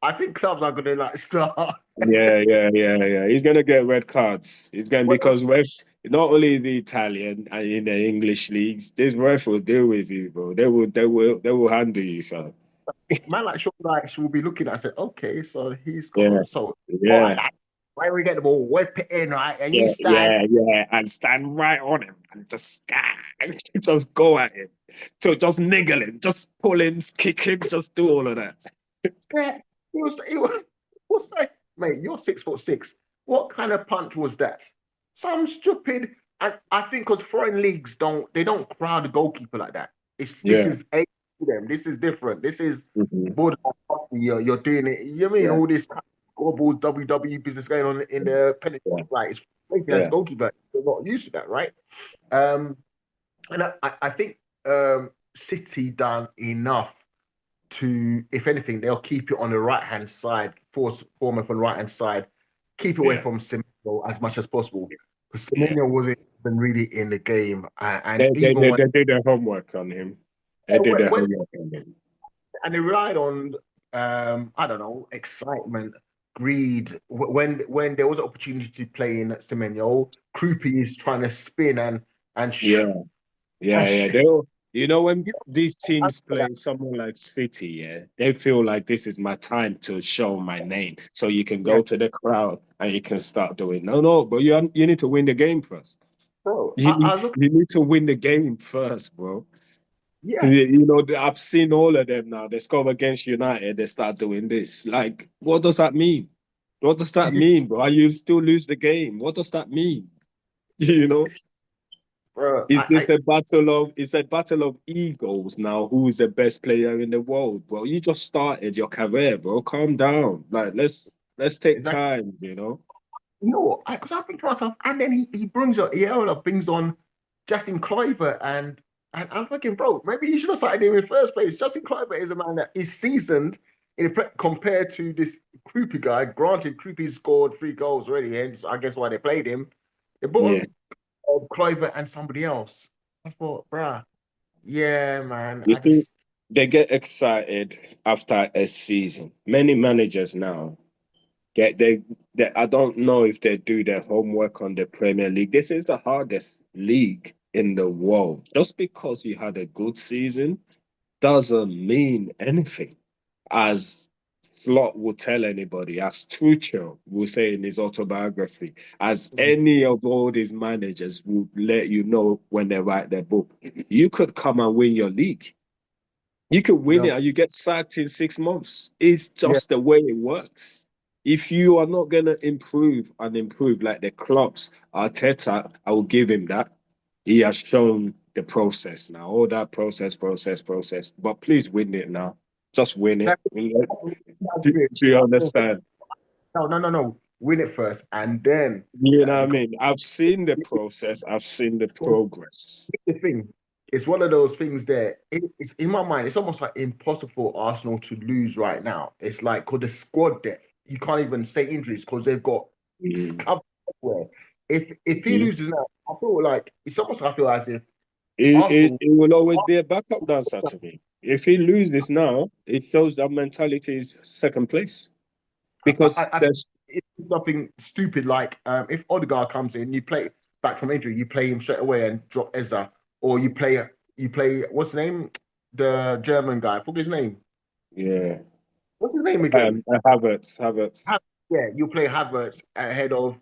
I think clubs are gonna like start. Yeah. He's gonna get red cards. He's going Well, because not only is he Italian and in the English leagues, this ref will deal with you, bro. They will handle you, fam. man, like Sean Dyche will be looking at. I said, okay, so he's Yeah, got so all right. yeah, Like, where we get the ball, whip it in, right, and you yeah, stand. yeah. And stand right on him and just go at him. So just niggle him, just pull him, kick him, just do all of that. Yeah, what's that, mate? You're 6'6". What kind of punch was that? Some stupid. And I think because foreign leagues don't crowd the goalkeeper like that. This Yeah. is a them. This is different. This is Mhm. borderline. You're doing it. You mean Yeah, all this balls WWE business going on in the penalty yeah, box? Like it's making as yeah, a goalkeeper. You're not used to that, right? Um, and I think City done enough to, if anything, they'll keep it on the right hand side, force Bournemouth on the right hand side, keep away yeah, from Semenyo as much as possible. Because yeah. Semenyo wasn't even really in the game, and They, they, even they, when they did their homework on him. They did their when homework on him. and they relied on I don't know, excitement, greed. When there was an opportunity to play in Semenyo, Krupi is trying to spin and Yeah, sh- yeah, and yeah. sh- They all, You know, when You these know, teams play someone like City, yeah, they feel like this is my time to show my name. So you can yeah, go to the crowd and you can start doing. No, but you need to win the game first. bro. You I look, you need to win the game first, bro. yeah, You know, I've seen all of them now. They score against United, they start doing this. Like, what does that mean? What does that mean, bro? Are you still lose the game? What does that mean? You know, bro. it's a battle of egos now. Who is the best player in the world, bro? You just started your career, bro. Calm down. Like, let's take Exactly. time, you know. No, because I think to myself, and then he brings up, brings on Justin Kluivert, and I'm thinking, bro, maybe you should have started him in the first place. Justin Kluivert is a man that is seasoned compared to this Krupi guy. Granted, Krupi scored 3 goals already, hence I guess why they played him. They brought Yeah. on Kluivert and somebody else. I thought, bruh, yeah, man, You I see, just they get excited after a season. Many managers now they I don't know if they do their homework on the Premier League. This is the hardest league in the world. Just because you had a good season doesn't mean anything. As Slot will tell anybody, as Tuchel will say in his autobiography, as any of all these managers would let you know when they write their book, you could come and win your league. You could you win it know, and you get sacked in 6 months. It's yeah, just the way it works. If you are not going to improve and improve like the clubs, Arteta, I will give him that. He has shown the process now, all that process. But please win it now. Just win it. Do you understand? no. Win it first, and then You know what I because mean? I've seen the process, I've seen the progress. the thing. It's one of those things that it's in my mind. It's almost like impossible for Arsenal to lose right now. It's like because the squad depth, you can't even say injuries because they've got Mm. cover everywhere. If he Mm. loses now, I feel like it's almost like I feel as if It, it, Arsenal. it will always be a backup dancer to me. If he loses now, it shows that mentality is second place. Because I there's it's something stupid like if Odegaard comes in, you play back from injury, you play him straight away and drop Ezra, or you play what's his name, the German guy. I forget his name. yeah. What's his name again? Havertz. Yeah, you play Havertz ahead of,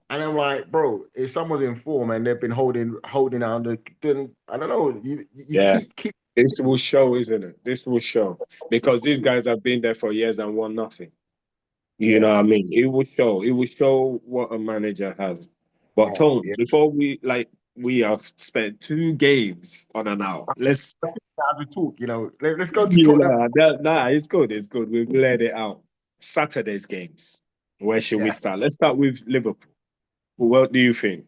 and I'm like, bro, if someone's in form and they've been holding on, then I don't know. You Yeah. keep This will show, isn't it? This will show. Because these guys have been there for years and won nothing. You know yeah, what I mean? It will show. It will show what a manager has. But yeah, Tom, yeah. before we have spent 2 games on an hour. Let's As we talk, let's go to you Tottenham. know it's good. It's good. We've let it out. Saturday's games. Where should we Yeah, start? Let's start with Liverpool. What do you think?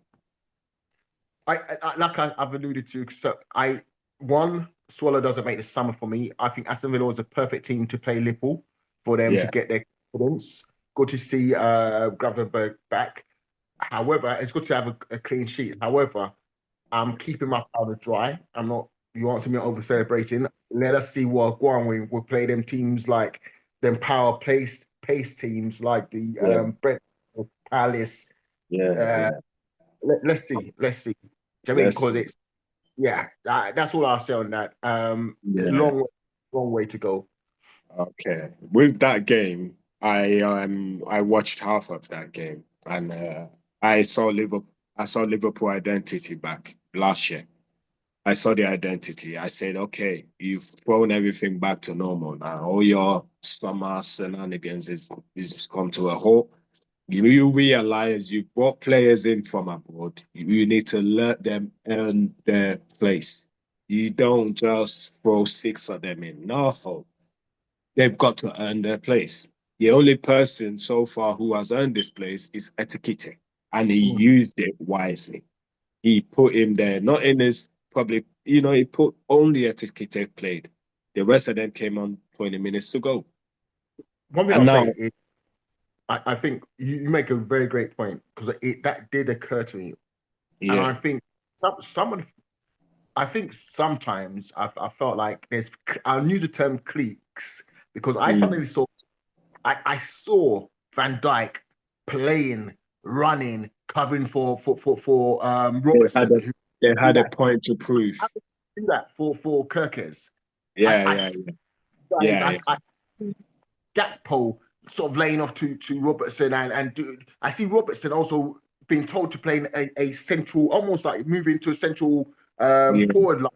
like I've alluded to. So one Swallow doesn't make the summer for me. I think Aston Villa was a perfect team to play Liverpool for them to Yeah, get their confidence. Good to see Gravenberch back. However, it's good to have a clean sheet. However, I'm keeping my powder dry. I'm not. You want to see me over celebrating? Let us see what Guan will play them teams like them power pace teams like the yeah, Brentford, Palace. Uh, yeah. let's see. Do you know what I mean? Let's Because see. it's yeah, that's all I'll say on that. Yeah. Long way to go. Okay. With that game, I watched half of that game and I saw Liverpool. I saw Liverpool identity back last year. I saw the identity. I said, okay, you've thrown everything back to normal now. All your summer shenanigans is come to a halt. You realize you brought players in from abroad. You need to let them earn their place. You don't just throw 6 of them in. No, they've got to earn their place. The only person so far who has earned this place is Etikite, and he Mm. used it wisely. He put him there, not in his public, he put only Etikite played. The rest of them came on 20 minutes to go. One thing And I'll say now, is I think you make a very great point because that did occur to me, and yeah, I think someone I think sometimes I felt like I'll use the term cliques because I mm, suddenly saw Van Dijk playing, running, covering for they had Robertson, a who they did had a that. point to prove. do that for Kirkers. Yeah. I Gakpo sort of laying off to Robertson and dude, I see Robertson also being told to play in a central, almost like moving to a central Yeah. forward line.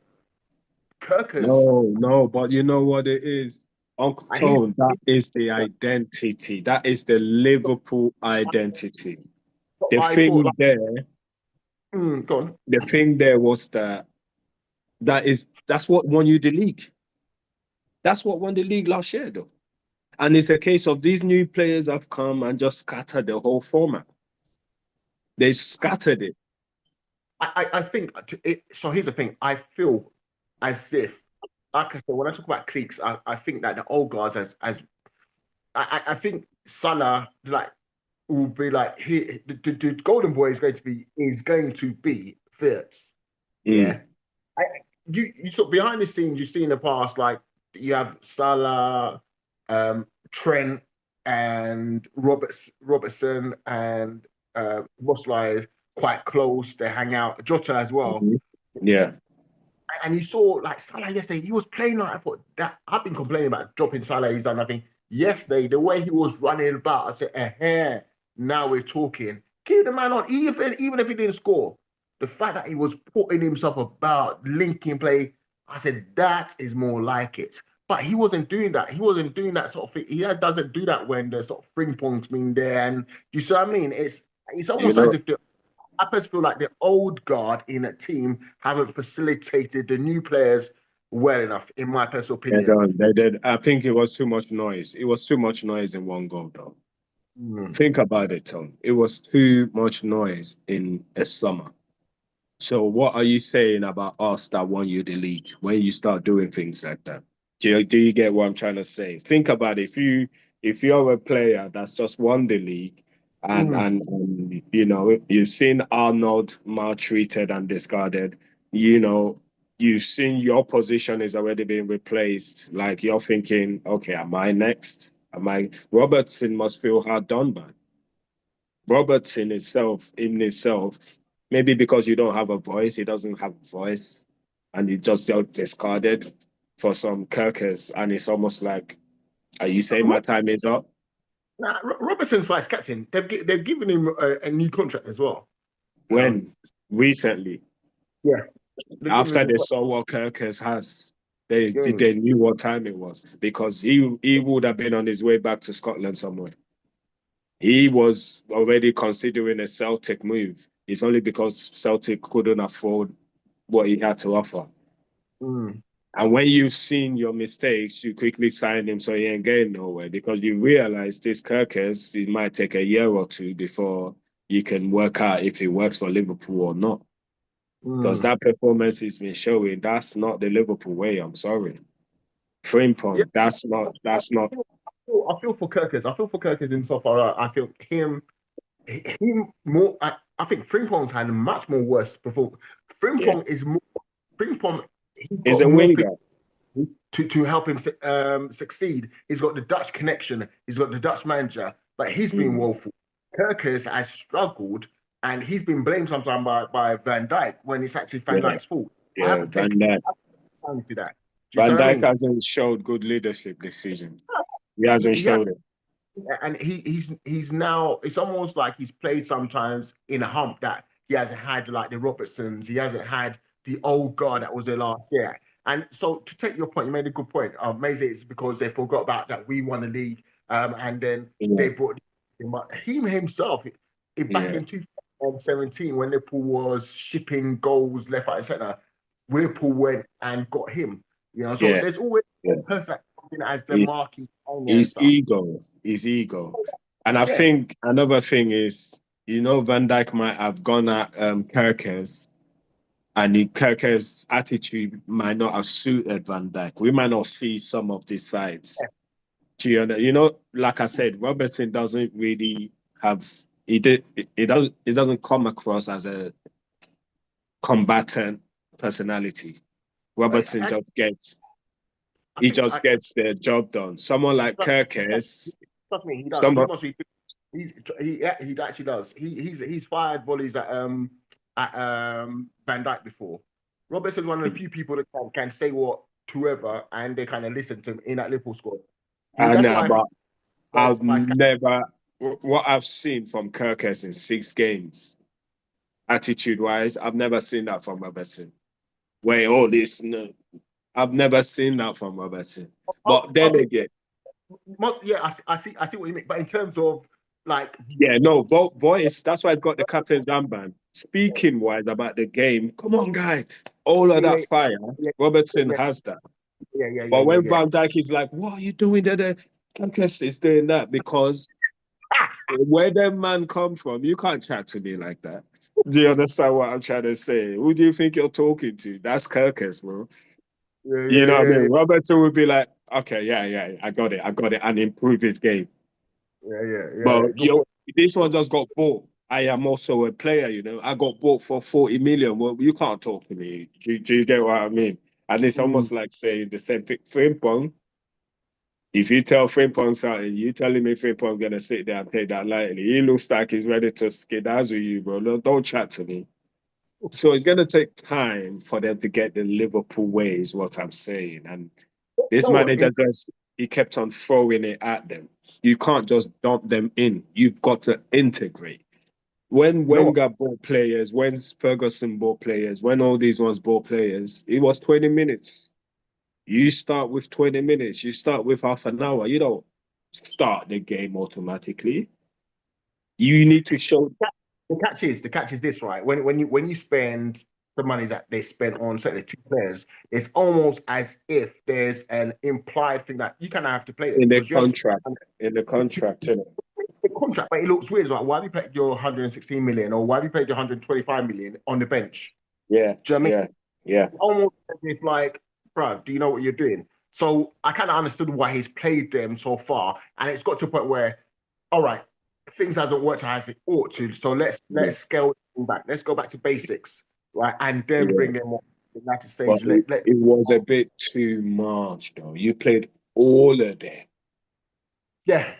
Kirkers, No, but you know what it is, Uncle and Tone. That is the identity. That is the Liverpool identity. The I thought thing like, there, go on. the thing there was that's what won you the league. That's what won the league last year, though. And it's a case of these new players have come and just scattered the whole format. They scattered it. I think so. Here's the thing. I feel as if, like I said, when I talk about cliques, I think that the old guards as I think Salah like will be like the golden boy is going to be Wirtz. Yeah. You sort of behind the scenes you see in the past, like you have Salah, Trent, and Robertson and Rossline quite close. They hang out. Jota as well. Yeah. And you saw like Salah yesterday, he was playing like I thought that I've been complaining about dropping Salah, he's done nothing. Yesterday, the way he was running about, I said, now we're talking. Keep the man on, even if he didn't score. The fact that he was putting himself about, linking play, I said, that is more like it. But he wasn't doing that. He wasn't doing that sort of thing. He doesn't do that when the sort of Frimpong's been there. And you see what I mean? It's almost as if I personally feel like the old guard in a team haven't facilitated the new players well enough, in my personal opinion. They did. I think it was too much noise. It was too much noise in one goal, though. Think about it, Tom. It was too much noise in a summer. So what are you saying about us that won you the league when you start doing things like that? Do you get what I'm trying to say? Think about it. If you're a player that's just won the league and you know you've seen Arnold maltreated and discarded, you know, you've seen your position is already being replaced. Like you're thinking, okay, am I next? Robertson must feel hard done by. Robertson in itself, maybe because you don't have a voice, he doesn't have a voice, and he just got discarded for some Kirkers, and it's almost like, are you saying my time is up? Nah, Robertson's vice captain. They've given him a new contract as well. When? Recently. Yeah. After they saw what Kirkers has, they knew what time it was, because he would have been on his way back to Scotland somewhere. He was already considering a Celtic move. It's only because Celtic couldn't afford what he had to offer. And when you've seen your mistakes, you quickly sign him so he ain't going nowhere, because you realize this Kirkers, it might take a year or two before you can work out if he works for Liverpool or not. Because that performance he's been showing, that's not the Liverpool way. I'm sorry. Frimpong, that's not. I feel for Kirkers. I feel for Kirkers in so far. I feel him more. I think Frimpong's had a much more worse performance. Frimpong is more. Frimpong is a winger to help him succeed. He's got the Dutch connection. He's got the Dutch manager, but he's been woeful. Kirkers has struggled, and he's been blamed sometimes by Van Dijk when it's actually Van Dijk's fault. Yeah, Van Dijk. To that. Van Dijk hasn't showed good leadership this season. He hasn't showed it. And he's now, it's almost like he's played sometimes in a hump that he hasn't had like the Robertsons, he hasn't had the old guard that was there last year. And so to take your point, you made a good point. Maybe it's because they forgot about that we won the league, and then they brought him himself back in 2017 when Liverpool was shipping goals left, right, and centre. Liverpool went and got him. You know, so there's always a person that comes in as the marquee. His ego. And I think another thing is, you know, Van Dijk might have gone at Kirkers, and Kirkers' attitude might not have suited Van Dijk. We might not see some of these sides. You know, like I said, Robertson doesn't really have. It doesn't come across as a combatant personality. Robertson just gets the job done. Someone like Kirkers, trust me, he does. He actually does. He's fired volleys at Van Dijk before. Robertson's one of the few people that can say what to whoever, and they kind of listen to him in that Liverpool squad. I That's know, why but I've my never what I've seen from Kirkes in 6 games, attitude-wise, I've never seen that from Robertson. Wait, all this, no, I've never seen that from Robertson. But then again, yeah, I see what you mean. But in terms of like, yeah, no, voice. That's why I've got the captain's armband. Speaking wise about the game, come on, guys, all of that fire, Robertson has that. But when Van Dijk is like, "What are you doing there?" Kirkes is doing that because where that man come from, you can't chat to me like that. Do you understand what I'm trying to say? Who do you think you're talking to? That's Kirkes, bro. You know what I mean? Robertson would be like, okay, yeah, I got it, and improve his game. But this one just got bought. I am also a player, you know. I got bought for 40 million. Well, you can't talk to me. Do you get what I mean? And it's almost like saying the same thing. Frimpong, if you tell Frimpong something, you telling me Frimpong gonna sit there and take that lightly. He looks like he's ready to skedazzle you, bro. No, don't chat to me. So it's gonna take time for them to get the Liverpool way, is what I'm saying. And this manager just he kept on throwing it at them. You can't just dump them in. You've got to integrate. When Wenger bought players, when Ferguson bought players, when all these ones bought players, it was 20 minutes. You start with 20 minutes. You start with half an hour. You don't start the game automatically. You need to show. The catch is this, right? When you spend the money that they spent on certainly 2 players, it's almost as if there's an implied thing that you kind of have to play them In the contract. The contract, but it looks weird. Like, why have you played your 116 million or why have you played your 125 million on the bench? Yeah. Do you know what I mean? Yeah. It's almost as if like, bro, do you know what you're doing? So I kind of understood why he's played them so far, and it's got to a point where, all right, things hasn't worked as it ought to. So let's scale them back. Let's go back to basics, right, and then bring them on the United stage. It was a bit too much, though. You played all of them. Yeah.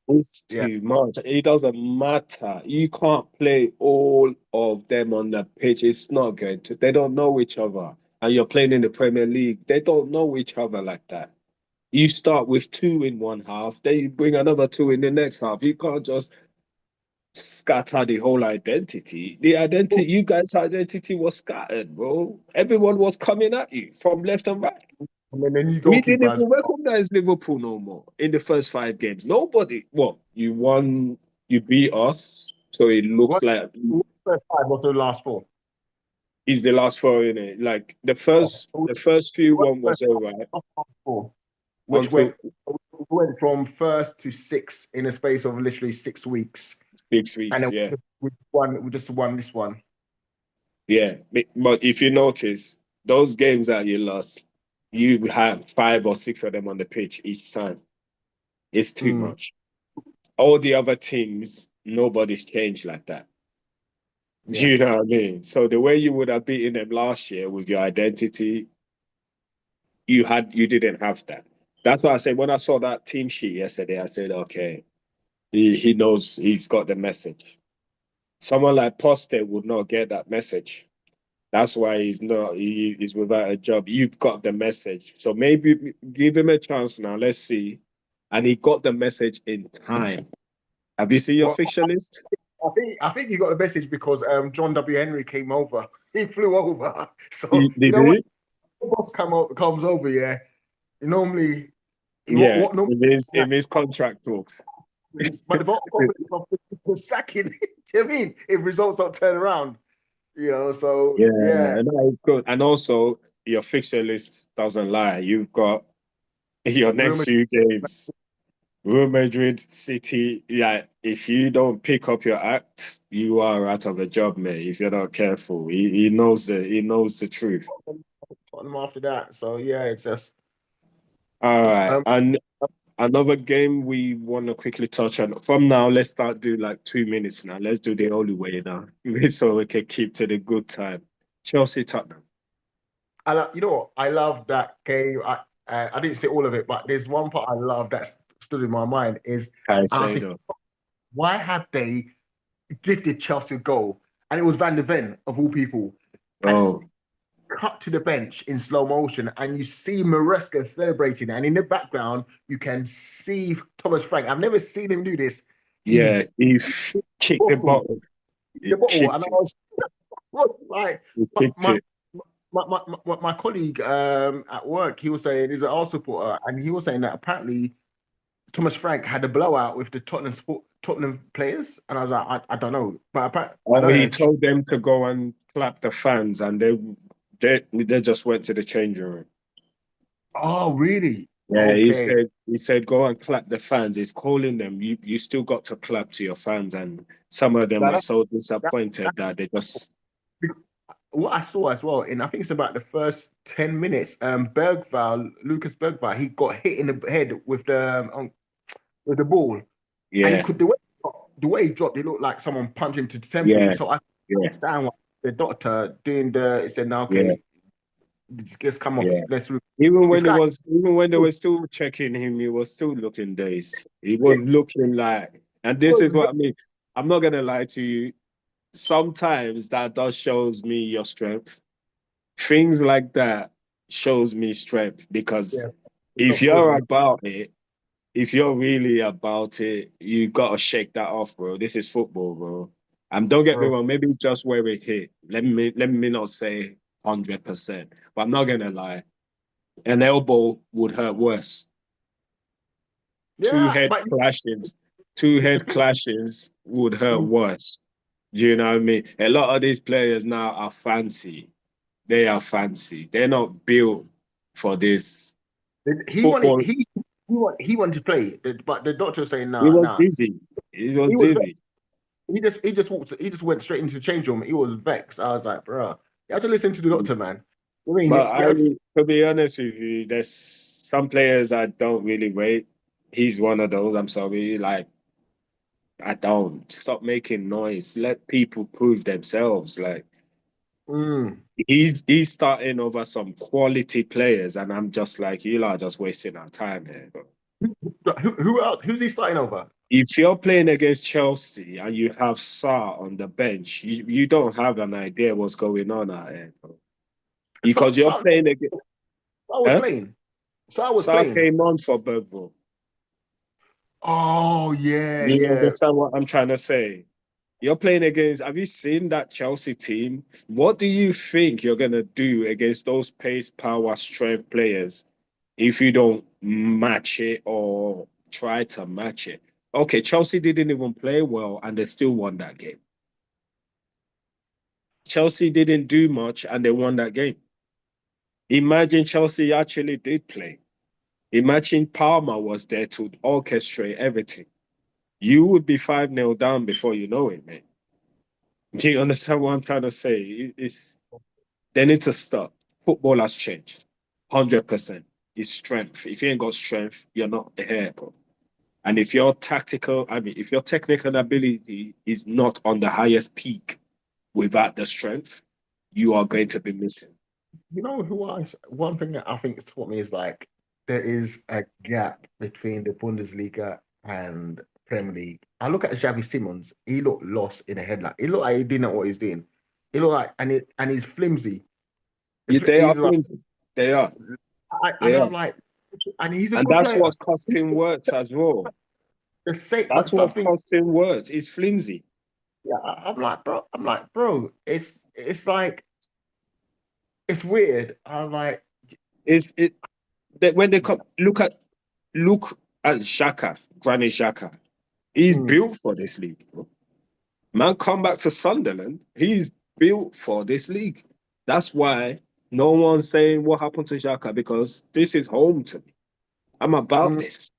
It's too much. It doesn't matter. You can't play all of them on the pitch. It's not going to. They don't know each other. And you're playing in the Premier League. They don't know each other like that. You start with 2 in one half, then you bring another 2 in the next half. You can't just scatter the whole identity. You guys' identity was scattered, bro. Everyone was coming at you from left and right. And then you We didn't even recognize Liverpool no more in the first 5 games. Nobody. Well, you won, you beat us, so it looks like first 5 was the last 4. Is the last 4 in it. Like the first few one was alright. Which went from 1st to 6th in a space of literally 6 weeks. 6 weeks, and then we just won this one. Yeah, but if you notice, those games that you lost, you had 5 or 6 of them on the pitch each time. It's too much. All the other teams, nobody's changed like that. Yeah. Do you know what I mean? So the way you would have beaten them last year with your identity, you didn't have that. That's why I said when I saw that team sheet yesterday, I said, okay, he knows, he's got the message. Someone like Poste would not get that message. That's why he's without a job. You've got the message. So maybe give him a chance now. Let's see. And he got the message in time. Have you seen your fixture list? I think he got the message because John W. Henry came over. He flew over. So when the boss comes over, yeah. Normally, in his contract talks. But the sacking, you know what I mean? If results don't turn around, you know. So yeah. No, good. And also, your fixture list doesn't lie. You've got your next few games. Real Madrid, City, yeah. If you don't pick up your act, you are out of a job, mate. If you're not careful, he knows the truth. After that, so yeah, it's just all right. And another game we want to quickly touch on. From now, let's start doing like 2 minutes now. Let's do the only way now, so we can keep to the good time. Chelsea, Tottenham. You know what? I love that game. I didn't see all of it, but there's one part I love that stood in my mind is why have they gifted Chelsea a goal? And it was Van de Ven of all people. Oh, cut to the bench in slow motion, and you see Maresca celebrating, and in the background you can see Thomas Frank. I've never seen him do this. He Yeah, he kicked the bottled bottle. He the bottle, and kicked I it. was like, He my kicked my it. my colleague at work, he was saying he's an Arsenal supporter, and he was saying that apparently Thomas Frank had a blowout with the Tottenham players, and I was like, I don't know, but I Oh, don't he know. told them to go and clap the fans, and they just went to the changing room. Oh, really? Yeah, Okay. he said go and clap the fans. He's calling them. You still got to clap to your fans, and some of them Now were that, so that, disappointed that they just what I saw as well, and I think it's about the first 10 minutes, Lucas Bergval, he got hit in the head with the ball. And you yeah could the way he dropped, it looked like someone punched him to the temple. yeah So I yeah understand what the doctor doing he said, no, yeah okay, just come off. yeah. Let's Even this guy. when they were still checking him, he was still looking dazed. He was looking like, and this is what I mean. I'm not gonna lie to you. Sometimes that does shows me your strength. Things like that shows me strength because Yeah, it's if not good, you're man. about it, if you're really about it, you gotta shake that off, bro. This is football, bro. Don't get me Bro. wrong, maybe it's just where it hit. Let me not say 100%, but I'm not gonna lie. An elbow would hurt worse. Two Yeah, head but clashes, two head clashes would hurt worse. You know what I mean? A lot of these players now are fancy. They are fancy. They're not built for this he wanted football. he wanted to play, but the doctor was saying, He nah, was nah. dizzy. He was He was dizzy. he just went straight into the change room. He was vexed. I was like, bro, you have to listen to the doctor, man. I mean, But to be honest with you, there's some players I don't really rate. He's one of those. I'm sorry. Like, I don't. Stop making noise. Let people prove themselves. Like, mm. he's starting over some quality players, and I'm just like, you lot are just wasting our time here. Who else? Who's he starting over? If you're playing against Chelsea and you have Sarr on the bench, you don't have an idea what's going on out here, bro. Because you're Son playing against. was Huh? playing. Sar was Sarr playing. came on for Bergville. Oh yeah, You yeah. understand what I'm trying to say? You're playing against, have you seen that Chelsea team? What do you think you're going to do against those pace, power, strength players if you don't match it or try to match it? Okay, Chelsea didn't even play well and they still won that game. Chelsea didn't do much and they won that game. Imagine Chelsea actually did play. Imagine Palmer was there to orchestrate everything. You would be 5-0 down before you know it, man. Do you understand what I'm trying to say? It's they need to stop. Football has changed. 100%. It's strength. If you ain't got strength, you're not here, bro. And if your if your technical ability is not on the highest peak without the strength, you are going to be missing. You know one thing that I think taught me is like there is a gap between the Bundesliga and Premier League. I look at Xavi Simons, he looked lost in a headlock. He looked like he didn't know what he's doing. He looked like and he's flimsy. They are He's like flimsy. They are. They and are. I'm like, and he's a And good that's player. what's costing words as well. The same, but That's what's something. costing words. It's flimsy. Yeah, I'm like, bro. It's like it's weird. I'm like, It's it that when they come look at Xhaka, Granit Xhaka. He's mm, built for this league, bro. Man, come back to Sunderland. He's built for this league. That's why no one's saying what happened to Xhaka because this is home to me. I'm about mm, this.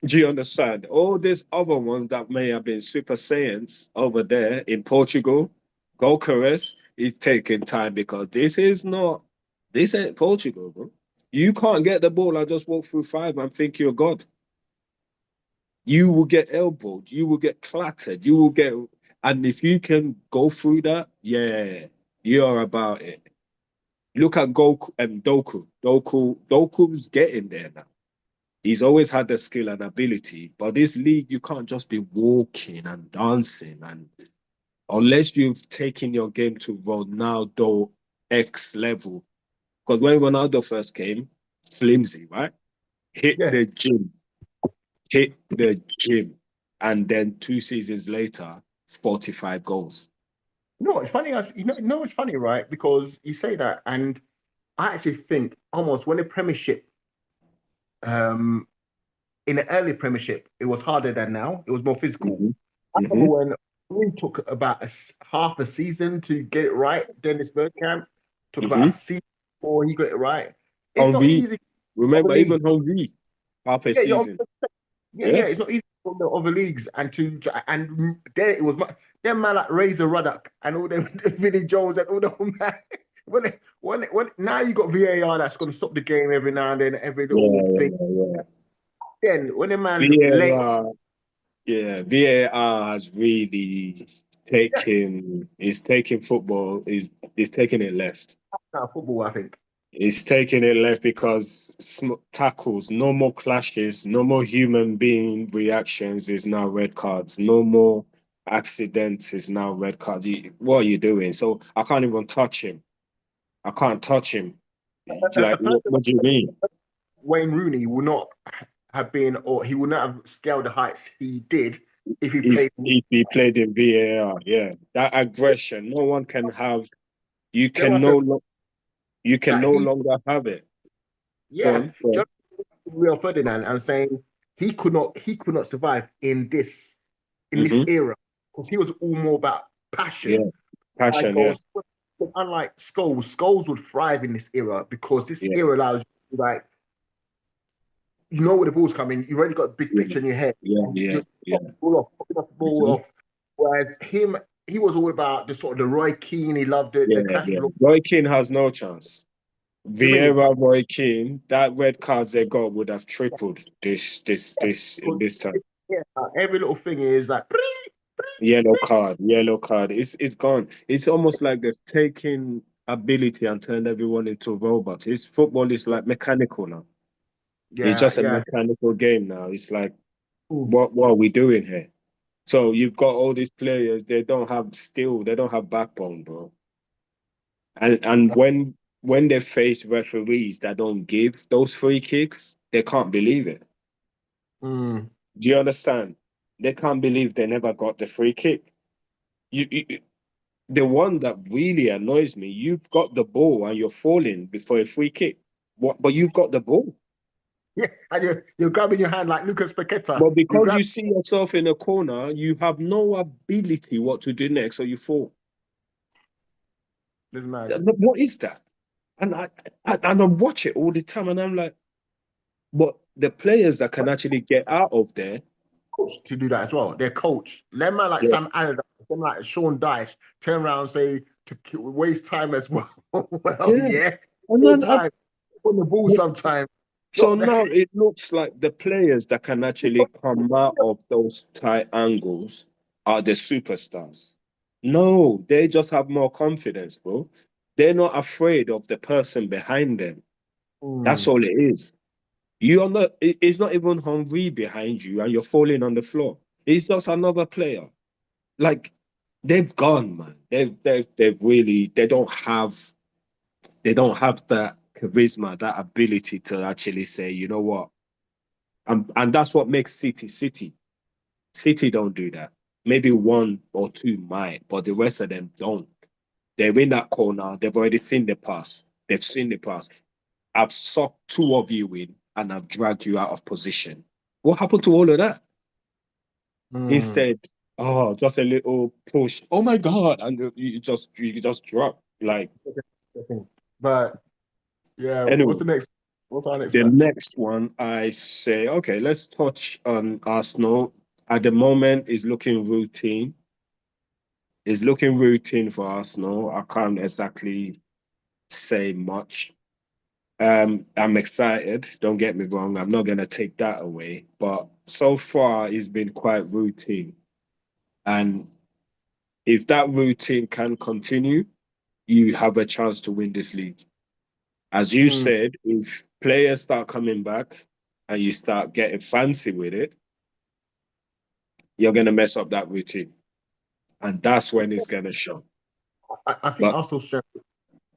Do you understand? All these other ones that may have been Super Saiyans over there in Portugal, Gokares is taking time because this ain't Portugal, bro. You can't get the ball and just walk through five and think you're God. You will get elbowed, you will get clattered, and if you can go through that, yeah, you're about it. Look at Goku and Doku. Doku's getting there now. He's always had the skill and ability, but this league, you can't just be walking and dancing, and unless you've taken your game to Ronaldo X level. Because when Ronaldo first came, flimsy, right? Hit Yeah. the gym, and then 2 seasons later, 45 goals. No, it's funny. It's funny, right? Because you say that, and I actually think almost when the Premiership, in the early Premiership, it was harder than now. It was more physical. Mm-hmm. I Mm-hmm. remember when it took about half a season to get it right. Dennis Bergkamp took about a Mm-hmm. season before he got it right. It's not Henry, easy. For remember league. even Henry, half a Yeah, season. yeah. Yeah, It's not easy from the other leagues, and there it was. Them man like Razor Ruddock and all them Vinnie Jones and all them man. When now you got VAR that's going to stop the game every now and then, every little thing. yeah. Then when the man late, VAR, yeah, VAR has really is taking football, is taking it left. football, I think. It's taking it left because tackles, no more clashes, no more human being reactions is now red cards, no more accidents is now red cards. What are you doing? So I can't even touch him. I can't touch him. A Like, person what do you mean? Wayne Rooney will not have been, or he would not have scaled the heights he did if he If played. if he played in VAR, yeah, that aggression, no one can have. You There can was a you can that no he, longer have it. Go yeah, on, go on. just Real Ferdinand and saying he could not survive in this Mm-hmm. era because he was all more about Yeah, passion. Like passion. Yeah, unlike Scholes would thrive in this era because this yeah, era allows you like you know where the ball's coming, you already got a big yeah, picture in your head, and yeah, you're yeah. popping off the ball Mhm. off. Whereas he was all about the sort of the Roy Keane. He loved it, Yeah, the clash yeah. with. Roy Keane has no chance. Do you mean? Vieira, Roy Keane, that red cards they got would have tripled this in this time. Yeah, every little thing is like. Yellow card. It's gone. It's almost like they've taken ability and turned everyone into robots. It's football is like mechanical now. It's Yeah, just a yeah. mechanical game now. It's like Mm. what are we doing here? So you've got all these players, they don't have skill, they don't have backbone, bro. And when they face referees that don't give those free kicks, they can't believe it. Mm. Do you understand? They can't believe they never got the free kick. You the one that really annoys me, you've got the ball and you're falling before a free kick. What? But you've got the ball. Yeah, and you're grabbing your hand like Lucas Paqueta. But You because grab you see yourself in a corner, you have no ability what to do next, so you fall. this man What is that? And I watch it all the time, and I'm like, but the players that can actually get out of there, coach to do that as well. Their coach, them man like yeah, Sam Allardyce, them like Sean Dyche, turn around and say to waste time as well. Well, yeah. yeah, And no then time on the ball sometimes. so Not now it looks like the players that can actually come out of those tight angles are the superstars. No, they just have more confidence, bro. They're not afraid of the person behind them. That's Mm. all it is. You are not. It's not even Henry behind you, and you're falling on the floor. It's just another player. Like they've gone, man. They've really. They don't have that charisma, that ability to actually say, you know what, and that's what makes City City. City don't do that. Maybe one or two might, but the rest of them don't. They're in that corner. They've already seen the pass. They've seen the pass. I've sucked two of you in and I've dragged you out of position. What happened to all of that? Mm. Instead, oh, just a little push. Oh my god! And you just drop. Like But yeah, anyway, what's our next the match? next one I say, okay, let's touch on Arsenal. At the moment, is looking routine. It's looking routine for Arsenal. I can't exactly say much. I'm excited. Don't get me wrong. I'm not gonna take that away. But so far, it's been quite routine. And if that routine can continue, you have a chance to win this league. As you Mm. said, if players start coming back and you start getting fancy with it, you're gonna mess up that routine. And that's when it's gonna show. I think But Arsenal's strength.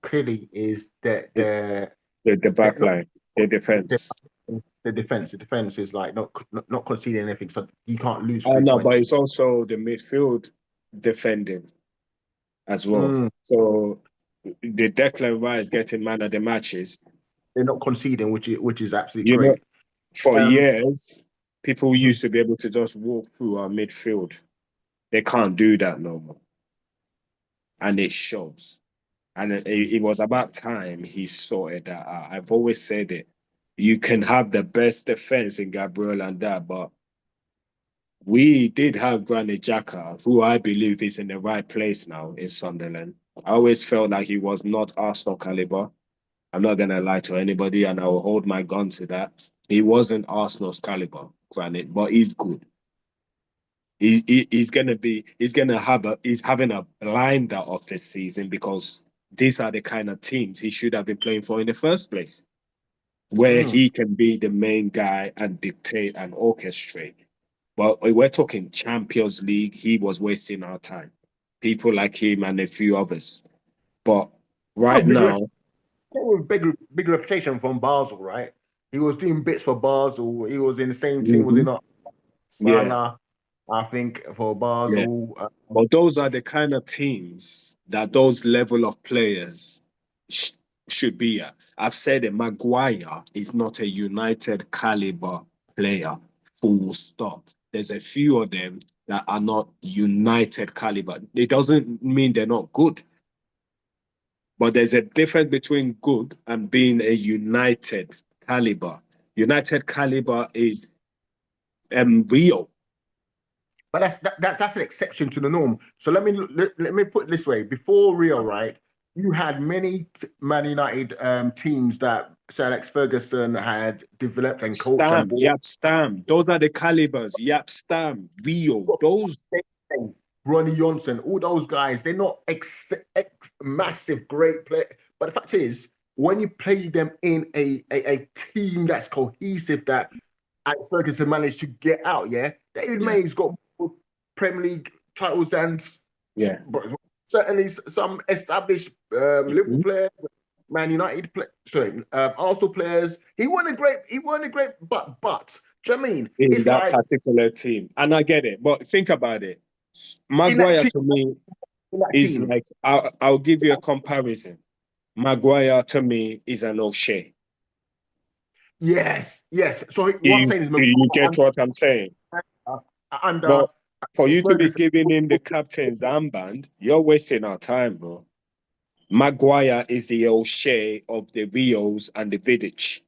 clearly is that The back line, the defense. the defense. The defense is like not conceding anything, so you can't lose Oh 3 no, but points. it's also the midfield defending as well. Mm, So the Declan Rice getting man of the matches. they're not conceding, which is absolutely You know, great. for Um, years, people used to be able to just walk through our midfield. They can't do that no more, and it shows. And it was about time he sorted that out. I've always said it. You can have the best defense in Gabriel and that, but we did have Granit Xhaka, who I believe is in the right place now in Sunderland. I always felt like he was not Arsenal caliber. I'm not gonna lie to anybody, and I will hold my gun to that. He wasn't Arsenal's caliber, Granit, but he's good. He's having a blinder of this season because these are the kind of teams he should have been playing for in the first place, where he can be the main guy and dictate and orchestrate. But we're talking Champions League, he was wasting our time. People like him and a few others. But right now, with big reputation from Basel, right? He was doing bits for Basel. He was in the same team. Was mhm, in yeah, Salah, I think, for yeah. Basel. But those are the kind of teams that those level of players sh should be at. I've said it, Maguire is not a United caliber player, full stop. There's a few of them that are not United caliber. It doesn't mean they're not good, but there's a difference between good and being a United caliber. United caliber is real. But that's an exception to the norm. So let me put it this way: before Rio, right, you had many Man United teams that Sir Alex Ferguson had developed and coached and Stam, bought. Yap Stam. Those are the calibers. Yap Stam, Rio. Those. Ronnie Johnson, all those guys, they're not massive, great players. But the fact is, when you play them in a team that's cohesive, that Alex Ferguson managed to get out, yeah, David May's got more Premier League titles than Yeah. certainly some established Liverpool players, Man United Arsenal players. He wasn't a great, but do you know what I mean? In It's that like particular team. And I get it. But think about it. in that Maguire team, to me in that is team. like, I'll give you a comparison. Maguire to me is an O'Shea. Yes, yes. So Do what I'm you, saying is, do you get what I'm saying? under But for you to be Ferguson, giving him the captain's armband, you're wasting our time, bro. Maguire is the O'Shea of the Rios and the Vidic.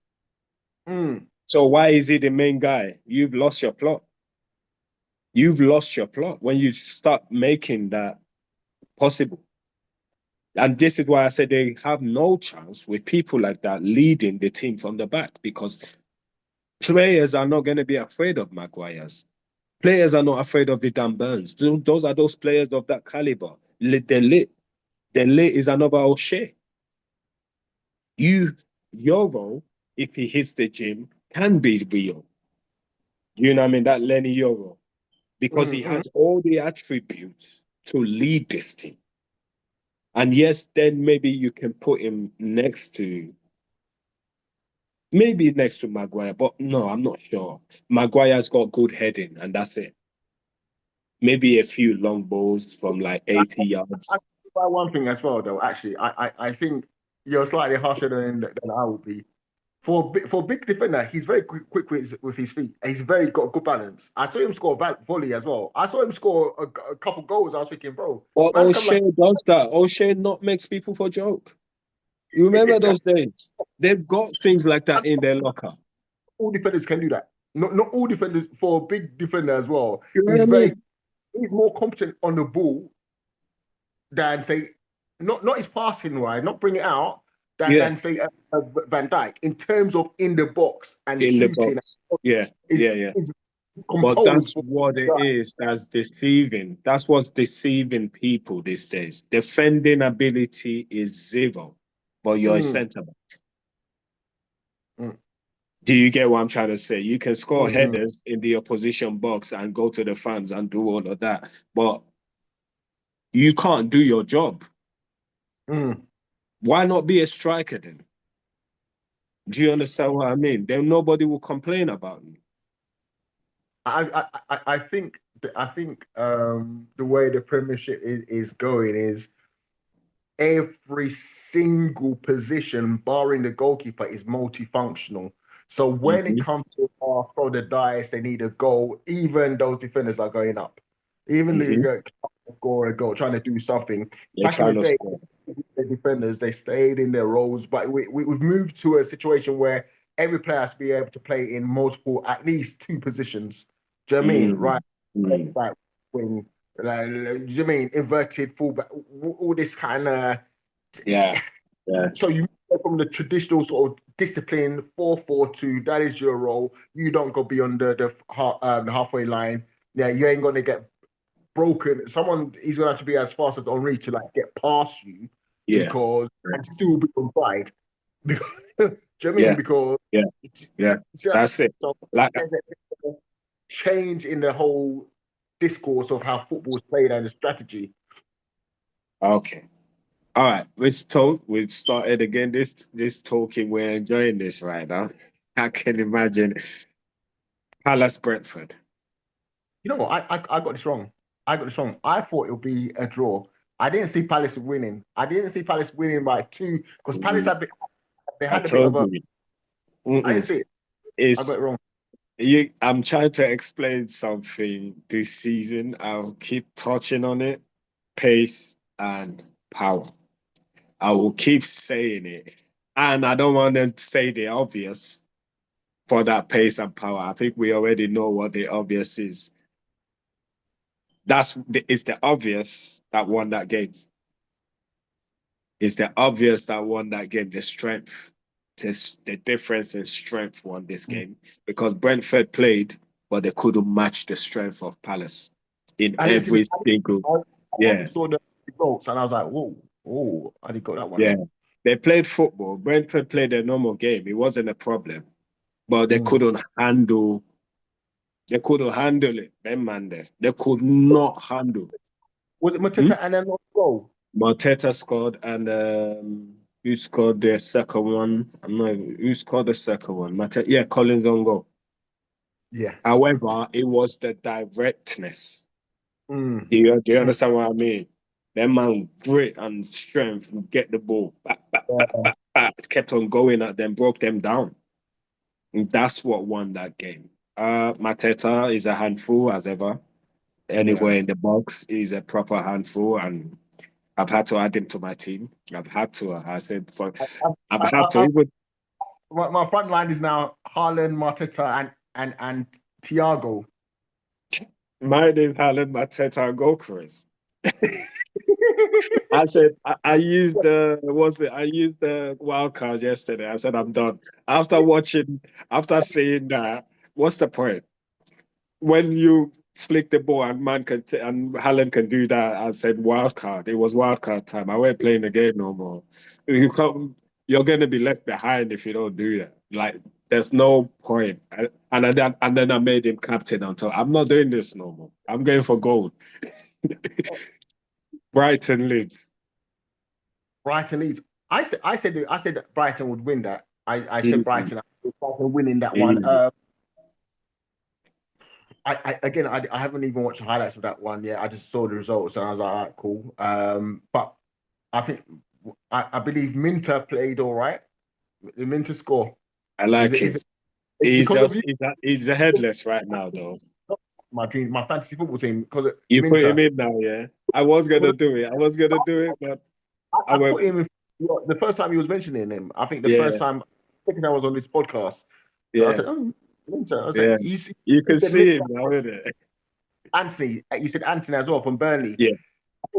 mm, So why is he the main guy? You've lost your plot. You've lost your plot when you start making that possible. And this is why I said they have no chance with people like that leading the team from the back because players are not going to be afraid of Maguire's. Players are not afraid of the Dan Burns. Those are those players of that caliber. They're lit. They're lit is another O'Shea. Your role, if he hits the gym, can be real. You know what I mean? That Lenny Euro. Because he mm. has all the attributes to lead this team. And yes, then maybe you can put him next to Maguire, but no, I'm not sure. Maguire's got good heading, and that's it. Maybe a few long balls from like 80 yards. I by one thing as well, though. Actually, I think you're slightly harsher than I would be. For big defender, he's very quick with his feet. And he's very got good balance. I saw him score a volley as well. I saw him score a couple goals. I was thinking, bro, Or man's come O'Shea like does that. O'Shea not makes people for joke. You remember those days? They've got things like that in their locker. all defenders can do that. Not all defenders. For a big defender as well, You know what I mean? he's more competent on the ball than say not his passing right, not bring it out Yeah, than say Van Dijk in terms of in the box and in the shooting. box. Yeah, Is yeah. is But composed that's for what it is. That's deceiving. That's what's deceiving people these days. Defending ability is zero, but you're a mm, centre back. mm, Do you get what I'm trying to say? You can score mm, headers in the opposition box and go to the fans and do all of that, but you can't do your job. mm. Why not be a striker then? Do you understand what I mean? Then nobody will complain about you. I think the way the Premiership is going is every single position, barring the goalkeeper, is multifunctional. So when it comes to throw the dice, they need a goal. Even those defenders are going up. Even the score a goal, trying to do something. Back in the day, the defenders they stayed in their roles, but we've moved to a situation where every player has to be able to play in multiple, at least two positions. Do you know what I mean? Right, back, wing. Do you know what I mean? Inverted fullback, all this kind of Yeah. So you go from the traditional sort of discipline 4-4-2. That is your role. You don't go beyond the halfway line. Yeah, you ain't gonna get broken. Someone he's gonna have to be as fast as Henry to like get past you because and still be on side. Because, do you know what I mean? Because That's it. So Like change in the whole discourse of how football is played and the strategy. Okay. All right. We've started again this talking. We're enjoying this right now. I can imagine. Palace Brentford. You know what? I got this wrong. I thought it would be a draw. I didn't see Palace winning. I didn't see Palace winning by 2 because Palace had a bit of a. I didn't see it. I got it wrong. I'm trying to explain something this season. I'll keep touching on it. Pace and power. I will keep saying it. And I don't want them to say the obvious for that pace and power. I think we already know what the obvious is. It's the obvious that won that game. It's the obvious that won that game. The strength, the difference in strength won this game because Brentford played, but they couldn't match the strength of Palace in every single. I saw the results and I was like, whoa, I didn't got that one. Yeah, they played football. Brentford played a normal game. It wasn't a problem, but they couldn't handle. They couldn't handle it. Them man there. They could not handle it. Was it Mateta and then not goal? Mateta scored and who scored the second one? I'm not who scored the second one. Collins on goal. Yeah. However, it was the directness. Do you understand what I mean? Them man grit and strength get the ball back, kept on going at them, broke them down. And that's what won that game. Mateta is a handful as ever. Anywhere in the box, he's a proper handful, and I've had to add him to my team. I've had to. I said, I've had to. My front line is now Haaland, Mateta, and Thiago. Mine is Haaland, Mateta, and Gokeres. I said I used the wild card yesterday. I said I'm done. After seeing that, what's the point? When you flick the ball and and Haaland can do that, I said wild card. It was wild card time. I wasn't playing the game no more. You're going to be left behind if you don't do that. Like there's no point. And then I made him captain until I'm not doing this no more. I'm going for gold. Brighton Leeds. I said that Brighton would win that. I said Brighton winning that one. I haven't even watched the highlights of that one yet. I just saw the results and I was like, all right, cool. But I think I believe Minter played all right. The Minter score. I like it. He's a headless right now, though. My fantasy football team because you Minter. Put him in now, yeah. I was gonna do it, but I put him in the first time he was mentioning him. I think the first time I was on this podcast. Yeah. I said, Minter. I was like, you can see him now, isn't it? Anthony, you said Anthony as well from Burnley. Yeah.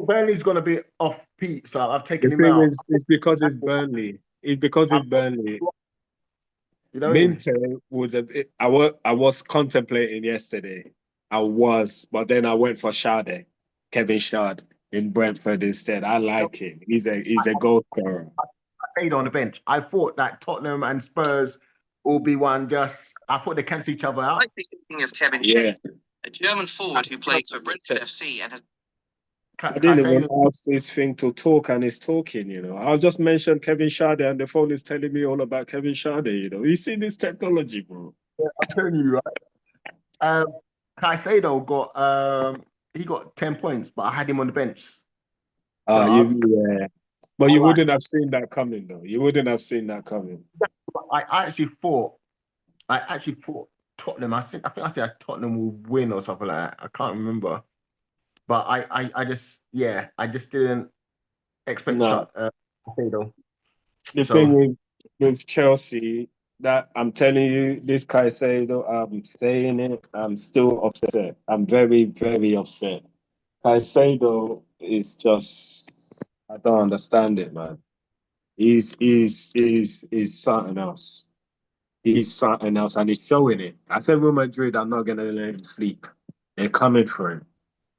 Burnley's gonna be off Pete, so I've taken him out. It's because it's Burnley. It's because it's Burnley. You know, Minter would have. I was contemplating yesterday. But then I went for Schade, Kevin Schade in Brentford instead. I like him. He's a goal scorer. I stayed on the bench. I thought that Tottenham and Spurs will be one. I thought they cancel each other out. Speaking of Kevin Schade, a German forward who plays for Brentford FC and has. I didn't even ask this thing to talk, and it's talking, you know. I'll just mention Kevin Schade, and the phone is telling me all about Kevin Schade, you know. You see this technology, bro. I'm telling you, right? Caicedo he got 10 points, but I had him on the bench. So Yeah. But you wouldn't have seen that coming, though. You wouldn't have seen that coming. I actually thought Tottenham. I think I said Tottenham will win or something like that. I can't remember. But I just didn't expect Caicedo. The thing with Chelsea, that I'm telling you, this Caicedo, I'm saying it, I'm still upset. I'm very, very upset. Caicedo is just, I don't understand it, man. He's something else. He's something else, and he's showing it. I said Real Madrid, I'm not gonna let him sleep. They're coming for him.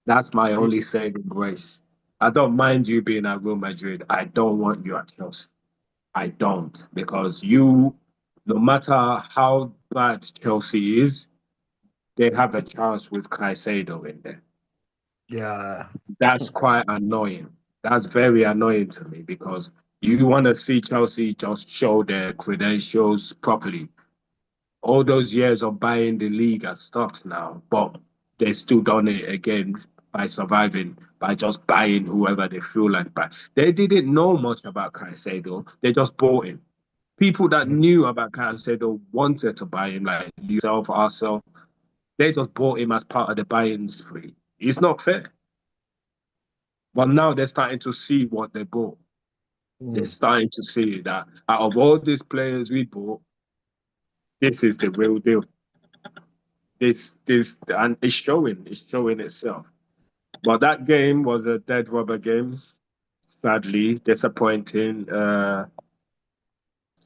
That's my only saving grace. I don't mind you being at Real Madrid. I don't want you at Chelsea. I don't, because you, no matter how bad Chelsea is, they have a chance with Caicedo in there. Yeah. That's quite annoying. That's very annoying to me because you want to see Chelsea just show their credentials properly. All those years of buying the league has stopped now, but they still done it again by surviving, by just buying whoever they feel like buy. They didn't know much about Caicedo. They just bought him. People that knew about Caicedo wanted to buy him, like yourself, Arsenal. They just bought him as part of the buying spree. It's not fair. But now they're starting to see what they bought. They're starting to see that out of all these players we bought, this is the real deal. And it's showing itself. But that game was a dead rubber game. Sadly, disappointing.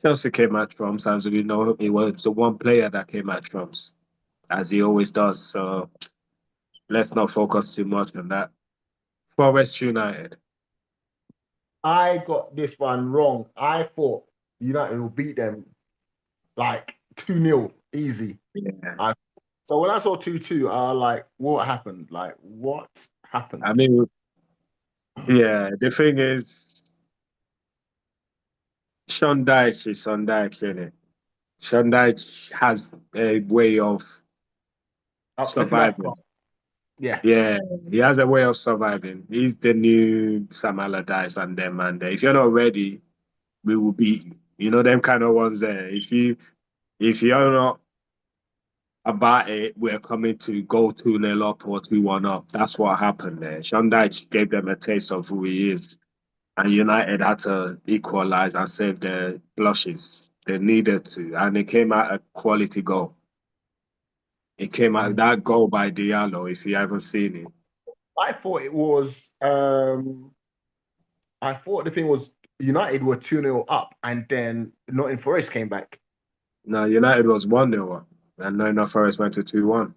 Chelsea came at trumps, as we know. It was the one player that came at trumps, as he always does. So let's not focus too much on that. Forest United. I got this one wrong. I thought United will beat them like 2-0, easy. Yeah. So when I saw 2-2, I was like, what happened? Like, what happened? I mean, yeah, the thing is, Sean Dyche is Sean Dyche, isn't it? Sean Dyche has a way of surviving. Yeah. Yeah, he has a way of surviving. He's the new Sam Allardyce and them, and if you're not ready, we will beat you. You know them kind of ones there. If you're not about it, we're coming to go 2-0 up or 2-1 up. That's what happened there. Sean Dyche gave them a taste of who he is. And United had to equalize and save their blushes. They needed to. And it came out a quality goal. It came out that goal by Diallo, if you haven't seen it. I thought it was I thought the thing was United were 2-0 up and then Nottingham Forest came back. No, United was 1-0 up. And Nottingham Forest went to 2-1.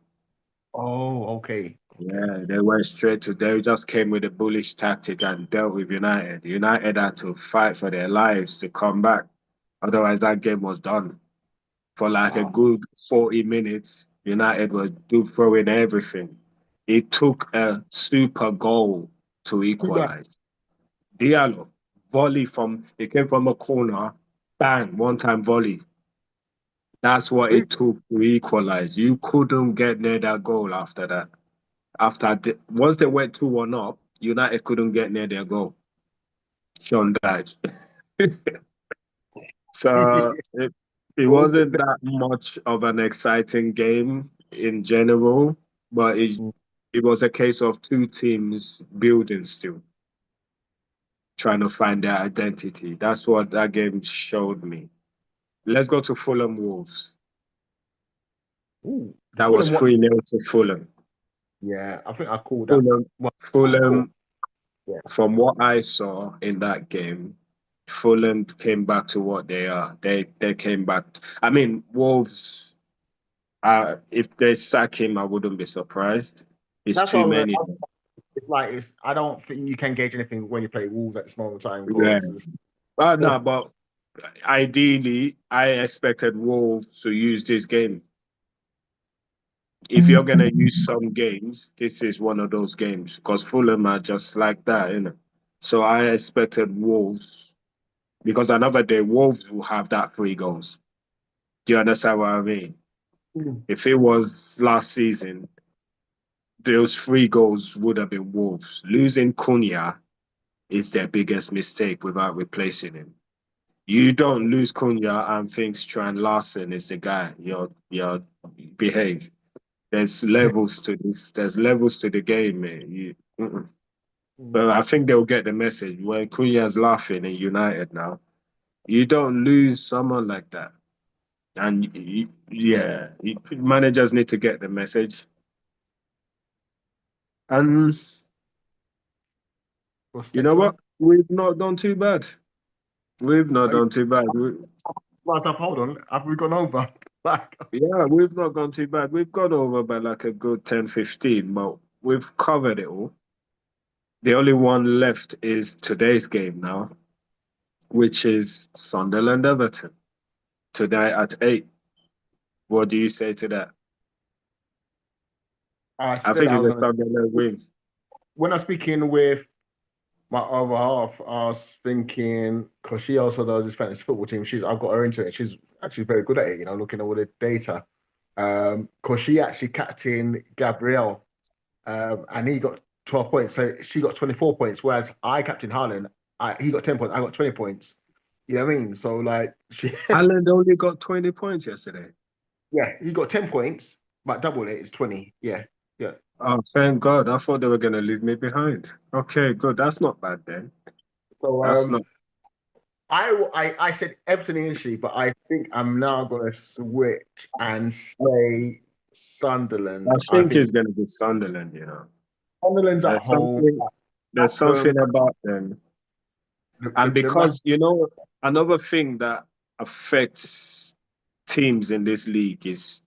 Oh, okay. Yeah, they went straight to. They just came with a bullish tactic and dealt with United. United had to fight for their lives to come back. Otherwise, that game was done. For like a good 40 minutes, United was throwing everything. It took a super goal to equalize. Diallo, volley it came from a corner, bang, one-time volley. That's what it took to equalize. You couldn't get near that goal after that. Once they went 2-1 up, United couldn't get near their goal. Sean Dyche. So it wasn't that much of an exciting game in general, but it was a case of two teams building still, trying to find their identity. That's what that game showed me. Let's go to Fulham Wolves. That was 3-0 to Fulham. Yeah, I think I called that. Fulham, from what I saw in that game, Fulham came back to what they are. They came back. I mean, Wolves, if they sack him, I wouldn't be surprised. It's too many. I don't think you can gauge anything when you play Wolves at this moment in time. Yeah. No, but ideally, I expected Wolves to use this game. if you're gonna use some games, this is one of those games because Fulham are just like that, you know. So I expected Wolves because another day Wolves will have that 3 goals. Do you understand what I mean? Mm. If it was last season, those 3 goals would have been Wolves. Losing Cunha is their biggest mistake without replacing him. You don't lose Cunha and think Strand Larsen is the guy. You're behave. There's levels to this. There's levels to the game, man. But I think they'll get the message when Cunha's laughing in United now. You don't lose someone like that, and managers need to get the message. And What's you next know one? what? We've not done too bad. We've not Are you, done too bad. hold on. Have we gone over? Like, Yeah, we've not gone too bad. We've gone over by like a good 10, 15, but we've covered it all. The only one left is today's game now, which is Sunderland Everton tonight at 8. What do you say to that? I I said think I it's was a gonna. Sunderland win. When I was speaking with my other half, I was thinking because she also does this fantasy football team. I've got her into it. She's actually very good at it. Looking at all the data. Because she actually captained Gabriel, and he got 12 points. So she got 24 points, whereas I captained Haaland. He got 10 points. I got 20 points. You know what I mean? So like Ireland only got 20 points yesterday. yeah, he got 10 points, but double it is 20. Yeah, yeah. Oh, thank God. I thought they were going to leave me behind. Okay, good. That's not bad then. So That's not. I said Everton initially, but I think I'm now going to switch and say I Sunderland. I think think it's going to be Sunderland, you know. Sunderland's at There's home. something, there's At home, something about them. And the match. because, another thing that affects teams in this league is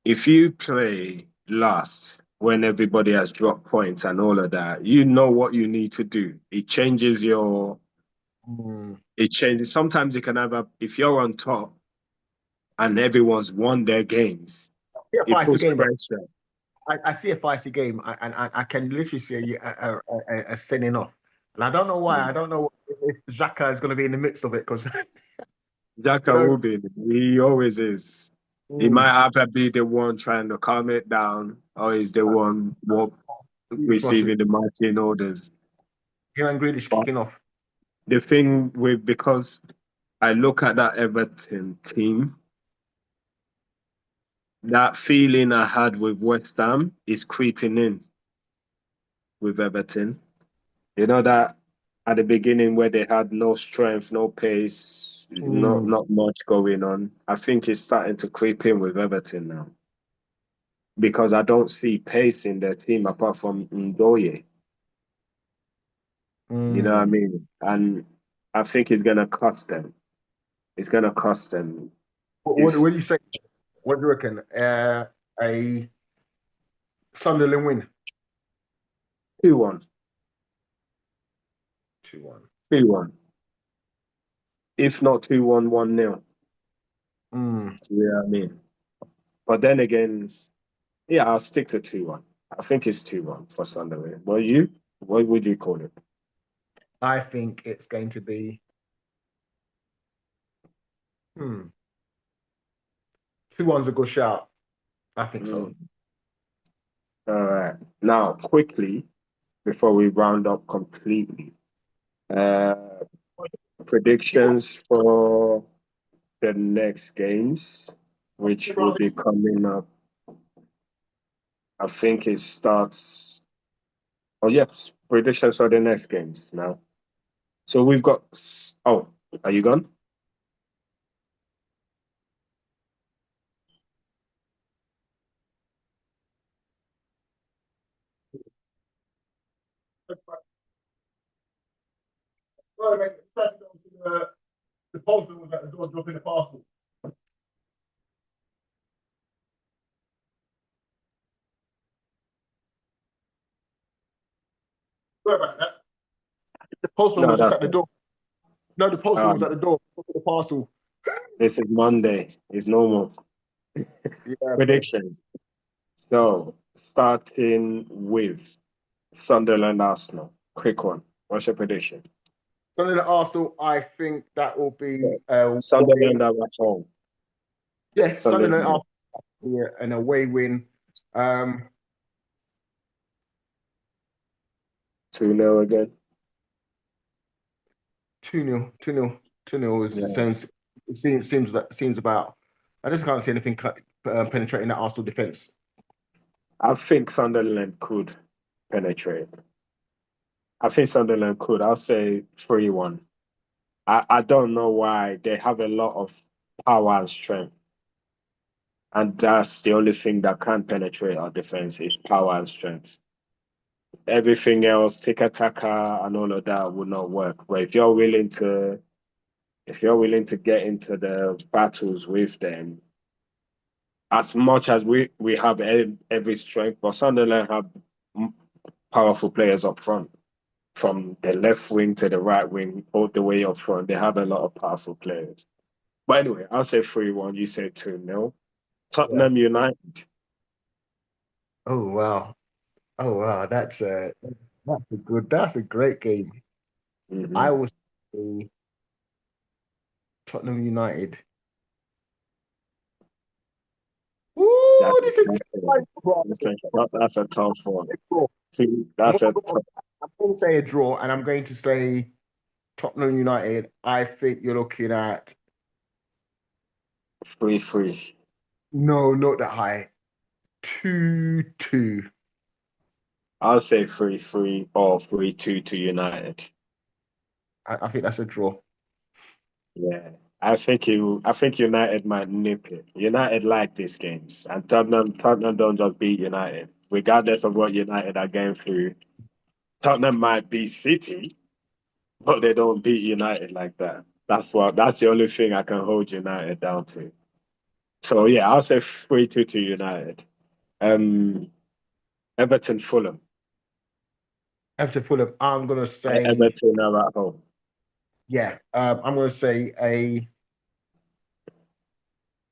if you play last when everybody has dropped points and all of that, you know what you need to do. Mm, It changes. Sometimes you can have if you're on top and everyone's won their games, I see a it feisty puts game. pressure. I see a feisty game, and I can literally see a sending off. And I don't know why. I don't know if Xhaka is going to be in the midst of it because you Xhaka know. will be. He always is. He Mm, might either be the one trying to calm it down, or he's the one receiving the marching orders. him and Grealish But kicking off. the thing because I look at that Everton team, that feeling I had with West Ham is creeping in with Everton. You know that at the beginning where they had no strength, no pace, Mm, not much going on. I think it's starting to creep in with Everton now because I don't see pace in their team apart from Ndoye. You know what I mm. mean? And I think it's gonna cost them. It's gonna cost them What if do you say? What do you reckon? A Sunderland win. 2-1, 2-1. 2-1. If not 2-1, 1-0. Mm. Yeah, I mean. But then again, yeah, I'll stick to 2-1. I think it's 2-1 for Sunderland. What would you call it? I think it's going to be 2-1's a good shout. I think so. Mm. All right. Now, quickly, before we round up completely, uh, predictions for the next games, which will be coming up. I think it starts. Oh, yes, predictions for the next games now. So we've got. Oh, are you gone? Well, mate, to the postman was at the door dropping the parcel. Sorry about that. The postman No, was just that's at the it. door. No, the postman was at Um, the door dropping the parcel. this is Monday. It's normal. Yeah, so Predictions. So starting with Sunderland Arsenal. Quick one. What's your prediction? Sunderland Arsenal, I think that will be Sunderland are at home. yes, Sunderland Sunderland Arsenal an away win. 2-0 again. 2-0, 2-0, 2-0 is Yeah. sounds seems about. I just can't see anything penetrating that Arsenal defense. I think Sunderland could penetrate. I think Sunderland could. I'll say 3-1. I don't know why. They have a lot of power and strength. And that's the only thing that can penetrate our defense is power and strength. Everything else, tiki-taka and all of that would not work. But if you're willing to get into the battles with them, as much as we have every strength, but Sunderland have powerful players up front. From the left wing to the right wing, all the way up front, they have a lot of powerful players. But anyway, I'll say 3-1, you say 2-0. Tottenham United. Oh wow. Oh wow, that's a great game. Mhm. I will say Tottenham United. Ooh, That's this is that's a tough one. I'm That's a tough. going to say a draw, and I'm going to say Tottenham United. I think you're looking at 3-3. no, not that high. 2-2. I'll say 3-3 or 3-2 to United. I think that's a draw. Yeah. I think United might nip it. United like these games. And Tottenham don't just beat United. Regardless of what United are going through. Tottenham might beat City, but they don't beat United like that. That's the only thing I can hold United down to. So yeah, I'll say 3-2 to United. Everton Fulham. Everton Fulham. I'm gonna say Everton are at home. yeah. I'm gonna say a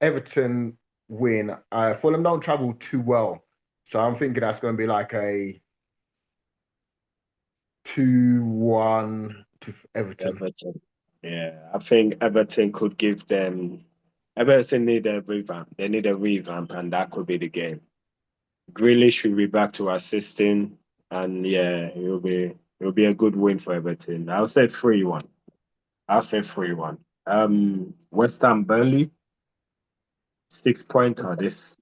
Everton win. Fulham don't travel too well, so I'm thinking that's gonna be like a 2-1 to Everton. Everton. Yeah, I think Everton could give them. Everton need a revamp. They need a revamp, and that could be the game. Grealish will be back to assisting, and yeah, it'll be a good win for Everton. I'll say 3-1. I'll say 3-1. West Ham Burnley 6-pointer. This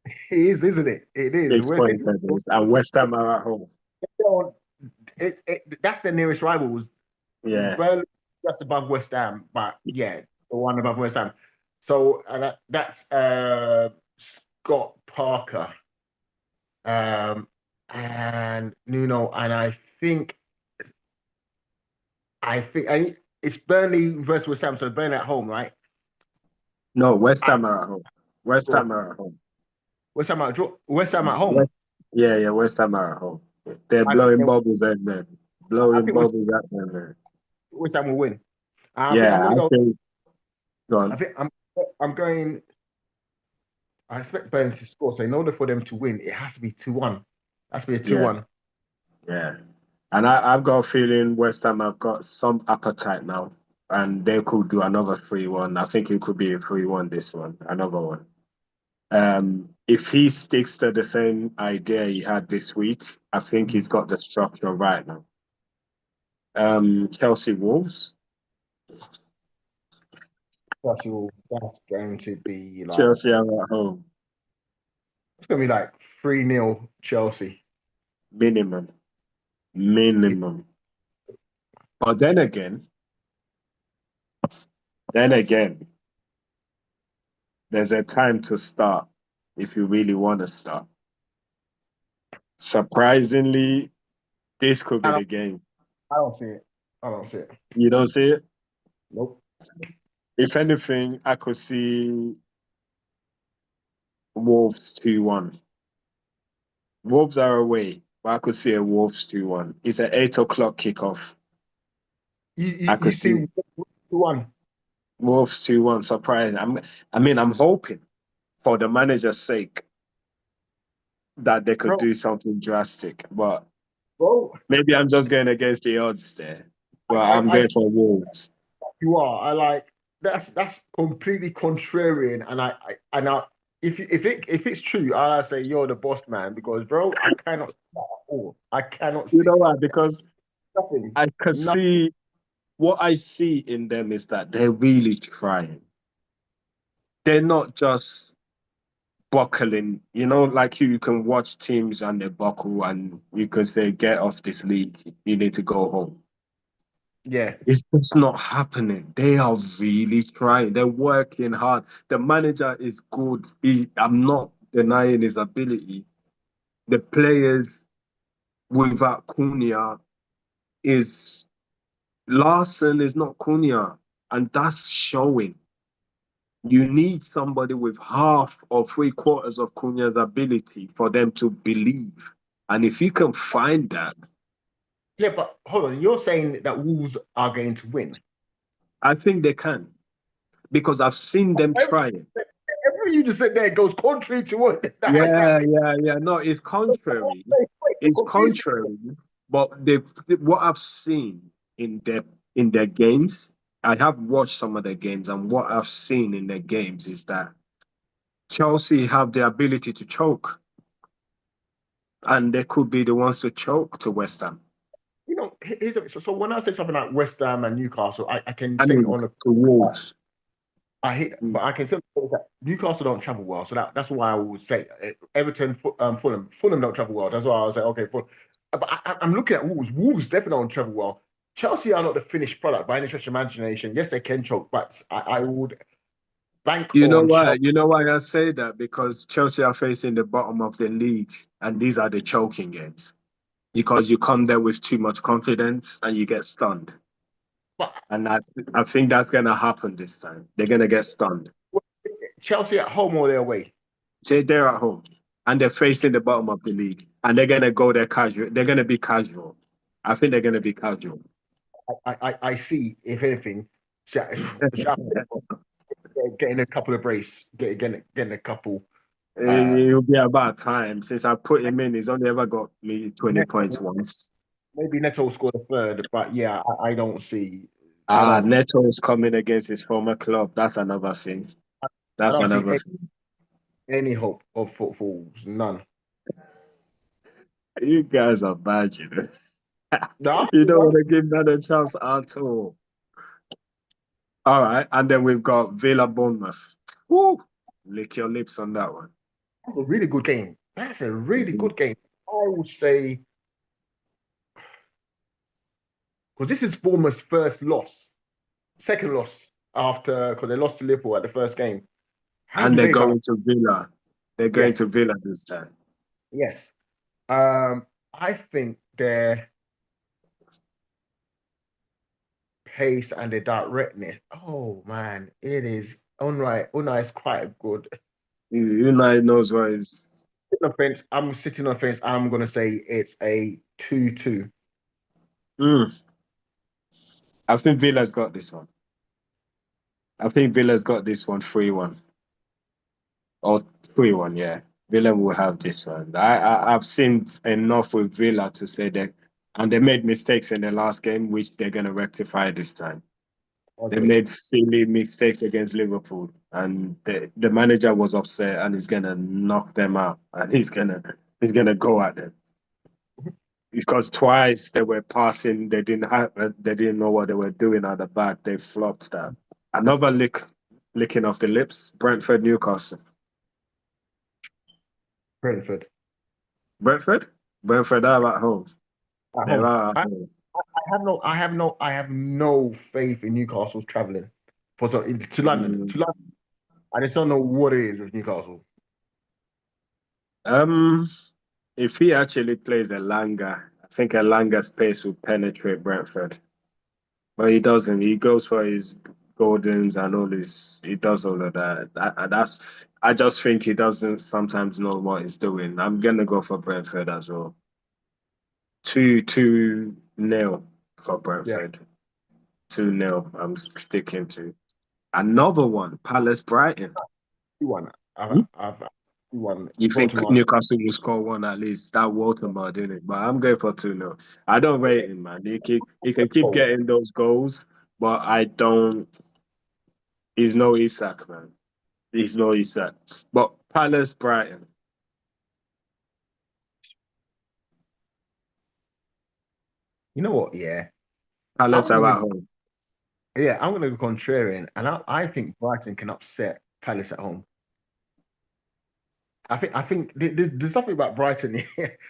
It is, isn't it? It is. 6-pointer. And West Ham are at home. That's their nearest rivals. Yeah, Burnley just above West Ham, but yeah, the one above West Ham. So that's Scott Parker, and Nuno, and I think it's Burnley versus West Ham. So Burnley at home, right? no, West Ham are at home. West Draw. Ham are at home. West Ham at draw. West Ham at home. Yeah, West Ham are at home. They're I blowing think bubbles at them. Blowing bubbles at them, man. West Ham will win. I think Yeah, I'm gonna go. go I on. think I'm going. I expect Burnley to score. So in order for them to win, it has to be 2-1. It has to be a 2-1. Yeah. And I've got a feeling West Ham have got some appetite now. And they could do another 3-1. I think it could be a 3-1 this one, another one. If he sticks to the same idea he had this week, I think he's got the structure right now. Chelsea Wolves. That's going to be like Chelsea are at home. it's going to be like 3-0 Chelsea. Minimum. But then again, there's a time to start if you really want to start. Surprisingly, this could be the game. I don't see it. I don't see it. You don't see it? Nope. If anything, I could see Wolves 2-1. Wolves are away, but I could see a Wolves 2-1. It's an 8 o'clock kickoff. You see 2-1. Wolves 2-1. Surprising. I'm hoping for the manager's sake that they could Bro, do something drastic. But bro, maybe I'm just going against the odds there. But I'm I going for Wolves. you are. I like that's completely contrarian, and if it's true, I say you're the boss man because, bro, I cannot see that at all. I cannot You see know why? Because nothing. I can Nothing. see what I see in them is that they're really trying. They're not just buckling. You know, like you can watch teams and they buckle, and you can say, "Get off this league. You need to go home." Yeah, It's just not happening. They are really trying. They're working hard. The manager is good. I'm not denying his ability. The players without Cunha is Larson is not Cunha, and that's showing. You need somebody with half or three quarters of Cunha's ability for them to believe. And if you can find that, yeah, but hold on. You're saying that Wolves are going to win. I think they can because I've seen them trying. Everything you just said there goes contrary to what Yeah, yeah, yeah. No, it's contrary. It's confusing. contrary. But what I've seen in their games, I have watched some of their games, and what I've seen in their games is that Chelsea have the ability to choke, and they could be the ones to choke to West Ham. So when I say something like West Ham and Newcastle, I can I say mean, on a to Wolves. I hate, Mm. but I can say that Newcastle don't travel well, so that's why I would say Everton, Fulham don't travel well. That's why I was like, okay, but I'm looking at Wolves. Wolves definitely don't travel well. Chelsea are not the finished product by any stretch of imagination. Yes, they can choke, but I would bank You know on why? Chelsea. You know why I say that? Because Chelsea are facing the bottom of the league, and these are the choking games. Because you come there with too much confidence and you get stunned. But And I think that's going to happen this time. They're going to get stunned. Chelsea at home or their way. So they're at home and they're facing the bottom of the league and they're going to go there casual. They're going to be casual. I think they're going to be casual. I see, if anything, getting a couple of brace, getting a couple. It'll be about time since I put him in. He's only ever got me 20 points once. Maybe Neto scored a third, but yeah, I don't see. I don't. Neto's coming against his former club. That's another thing. I That's don't see another thing. any hope of footballs. None. You guys are bad, you know. No, You don't want to give that a chance at all. All right, and then we've got Villa Bournemouth. Woo! Lick your lips on that one. that's a really good game. That's a really good game. I would say because this is Bournemouth's first loss, second loss after because they lost to Liverpool at the first game. How And do they're they come? going to Villa. They're going to Yes, Villa this time. yes. I think their pace and their directness. Oh man, it is Unai. Unai is quite good. United knows what is. Offense. I'm sitting on fence. I'm gonna say it's a 2-2. Mm, I think Villa's got this one. I think Villa's got this one 3-1. Or 3-1, yeah. Villa will have this one. I've seen enough with Villa to say that, and they made mistakes in the last game, which they're going to rectify this time. They Okay. made silly mistakes against Liverpool, and the manager was upset, and he's gonna knock them out, and he's gonna go at them because twice they were passing, they didn't know what they were doing at the back. They flopped that. Another licking off the lips. Brentford, Newcastle. Brentford Brentford, Brentford are at home. at They're home. at I, home. I have no faith in Newcastle's traveling to London. Mm. To London. I just don't know what it is with Newcastle. Um, if he actually plays Elanga, I think Elanga's pace will penetrate Brentford. But he doesn't. He goes for his Gordons and all this. He does all of that. That's. I just think he doesn't sometimes know what he's doing. I'm gonna go for Brentford as well. 2-0 for Yeah, Brentford. 2-0. I'm sticking to another one. Palace Brighton. 2-1. Hmm? I've 2-1. You think Baltimore. Newcastle will score one at least? That Waterman, didn't it? But I'm going for 2-0. I don't rate him, man. He can keep getting those goals, but I don't. He's no Isak, man. He's no Isak. But Palace, Brighton. You know what? Yeah. Palace I'm are gonna, at home. yeah, I'm going to go contrarian, and I think Brighton can upset Palace at home. I think there's something about Brighton.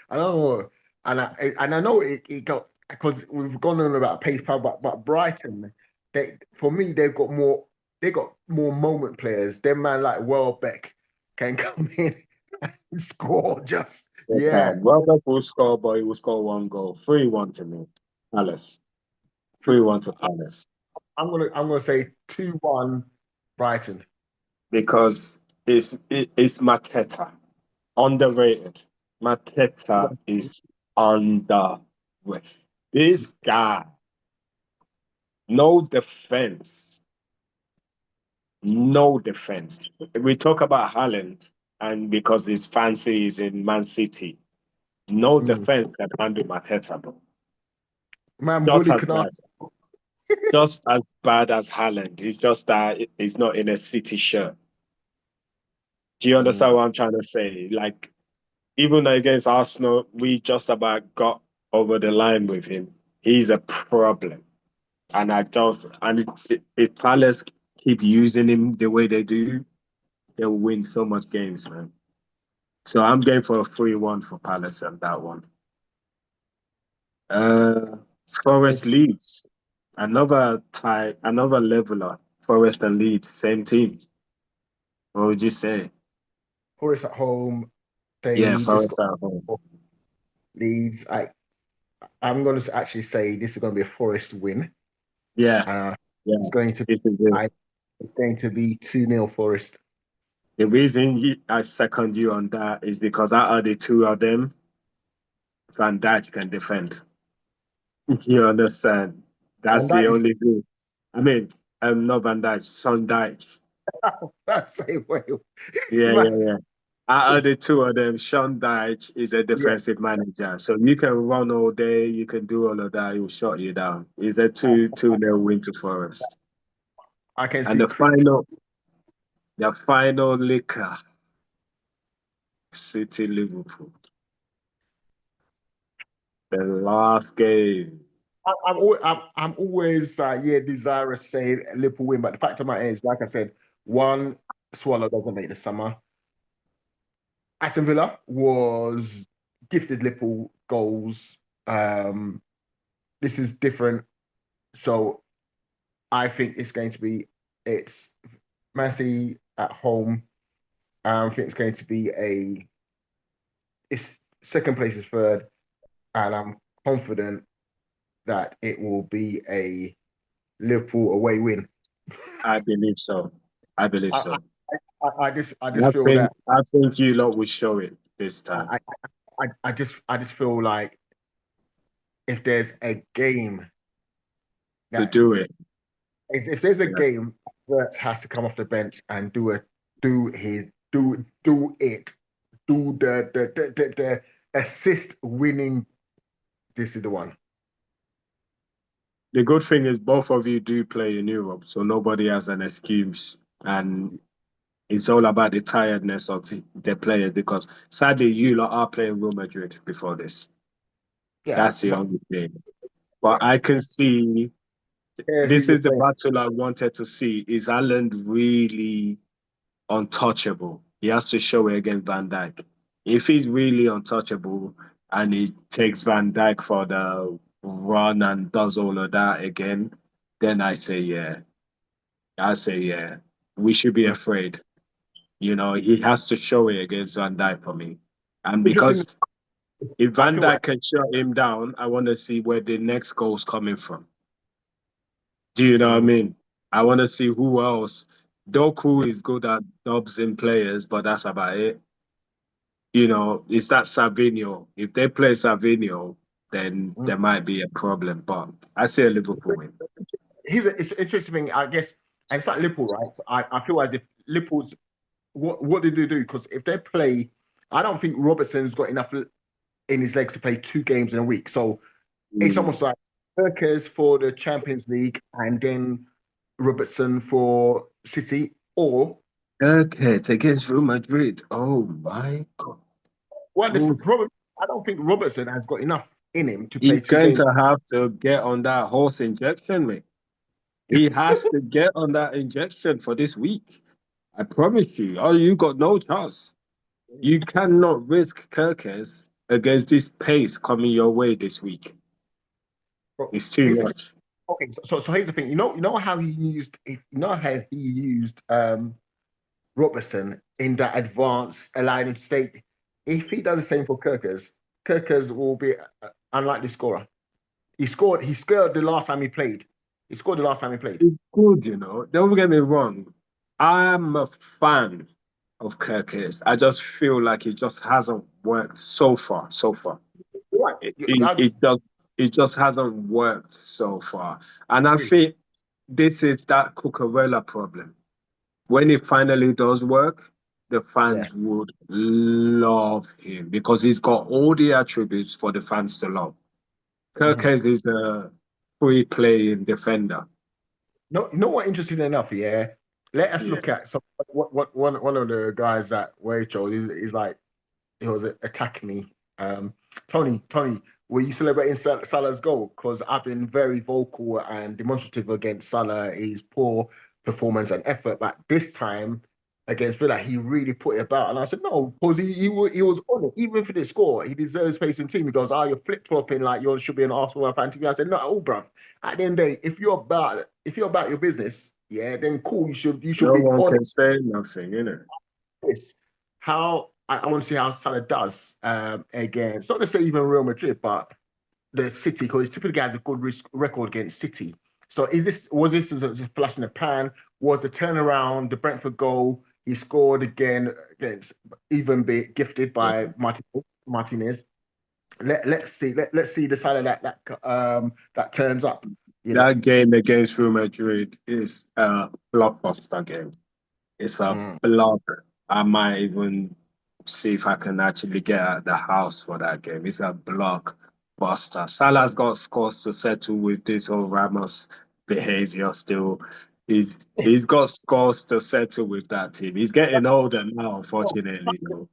I don't know, and I know it got because we've gone on about PayPal, but Brighton, for me they got more moment players. Them man like Welbeck can come in and score. Just yeah. Welbeck will score, but he will score one goal. 3-1 to me. Palace. 3-1 to Palace. I'm gonna say 2-1 Brighton. Because it's Mateta. Underrated. Mateta is underrated. This guy, no defense. No defense. We talk about Haaland, and because his fancy is in Man City, no defense can handle Mateta, bro. Man, Just bully as Canal. bad. Just as bad as Haaland. It's just that he's not in a City shirt. Do you understand what I'm trying to say? Like, even against Arsenal, we just about got over the line with him. He's a problem. And if Palace keep using him the way they do, they'll win so much games, man. So I'm going for a 3-1 for Palace on that one. Forest Leeds. Another tie, another leveler. Forest and Leeds, same team. What would you say? Forest at home. Yeah, They just Forest at home. got Leeds. I'm going to actually say this is going to be a Forest win. Yeah, yeah. It's going to This is it. it's going to be 2-0 Forest. The reason I second you on that is because out of the two of them, Van Dijk can defend. You understand? That's And the that is only thing. I mean, not Van Dijk, Son Dijk. that same way. Yeah. Out of the two of them, Sean Dyche is a Yeah, defensive manager. So you can run all day, you can do all of that, he'll shut you down. It's a 2-0 win to Forest. I can And see the final liquor, City Liverpool. The last game. I'm always desirous say Liverpool win, but the fact of the matter is, like I said, one swallow doesn't make the summer. Aston Villa was gifted Liverpool goals. This is different, so I think it's Man City at home. I think it's going to be it's second place is third, and I'm confident that it will be a Liverpool away win. I believe so. I believe I, so. I just feel that I think you lot will show it this time. I just feel like if there's a game To do it. if there's a game, Wirtz has to come off the bench and do the assist winning. This is the one. The good thing is both of you do play in Europe, so nobody has an excuse. And it's all about the tiredness of the players because sadly you lot are playing Real Madrid before this. Yeah, That's the only thing. But I can see this is the battle I wanted to see. Is Haaland really untouchable? He has to show it against Van Dijk. If he's really untouchable and he takes Van Dijk for the run and does all of that again, then I say yeah. I say yeah. We should be afraid. You know, he has to show it against Van Dijk for me. And because if Van Dijk can shut him down, I want to see where the next goal's coming from. Do you know what I mean? I want to see who else. Doku is good at dubs in players, but that's about it. You know, is that Savinho? If they play Savinho, then there might be a problem. But I see a Liverpool win. It's an interesting thing, I guess, and it's like Liverpool, right? I feel as if Liverpool's what did they do? Because if they play, I don't think Robertson's got enough in his legs to play 2 games in a week. So it's almost like Perkins for the Champions League and then Robertson for City, or Okay, it's against Real Madrid. Oh my God. well, the Ooh. problem, I don't think Robertson has got enough in him to play He's two going games. to have to get on that horse injection, mate. He has to get on that injection for this week. I promise you. Oh, you got no chance. You cannot risk Kirkes against this pace coming your way this week. Bro, It's too here's the thing. much. Okay, so here's the thing. You know how he used, Robertson in that advance, allowing him to stay. If he does the same for Kirkers, Kirkers will be an unlikely scorer. He scored. He scored the last time he played. He scored the last time he played. It's good, you know. Don't get me wrong. I'm a fan of Kirkes. I just feel like it just hasn't worked so far. So far. Right. It, You- it, I it just it just hasn't worked so far. And I agree. think this is that Cucurella problem. When it finally does work, the Yeah. fans would love him because he's got all the attributes for the fans to love. Mhm. Kirkes is a free playing defender. No, you know what? Interesting enough, yeah. Let us Yeah. look at some what one of the guys that Waitrose is like. He was attacking me. Tony, were you celebrating Salah's goal? Because I've been very vocal and demonstrative against Salah, his poor performance and effort. But this time against Villa, he really put it about. And I said, no, because he was on it. Even if he didn't score, he deserves space in team. He goes, you're flip-flopping like you should be an Arsenal fan team. I said, not at all, bruv. At the end of the day, if you're about your business, yeah, then cool. You should No be one on can say nothing, innit? this. How I want to see how Salah does against not necessarily even Real Madrid, but the City, because he typically has a good record against City. So was this just a flash in the pan? Was the turnaround, the Brentford goal he scored again against even be gifted by Martinez? Let's see. Let's see the Salah that turns up. You know. That game against Real Madrid is a blockbuster game. It's a Mm. block. I might even see if I can actually get out the house for that game. It's a blockbuster. Salah's got scores to settle with this whole Ramos behavior still. He's got scores to settle with that team. He's getting older now, unfortunately, though.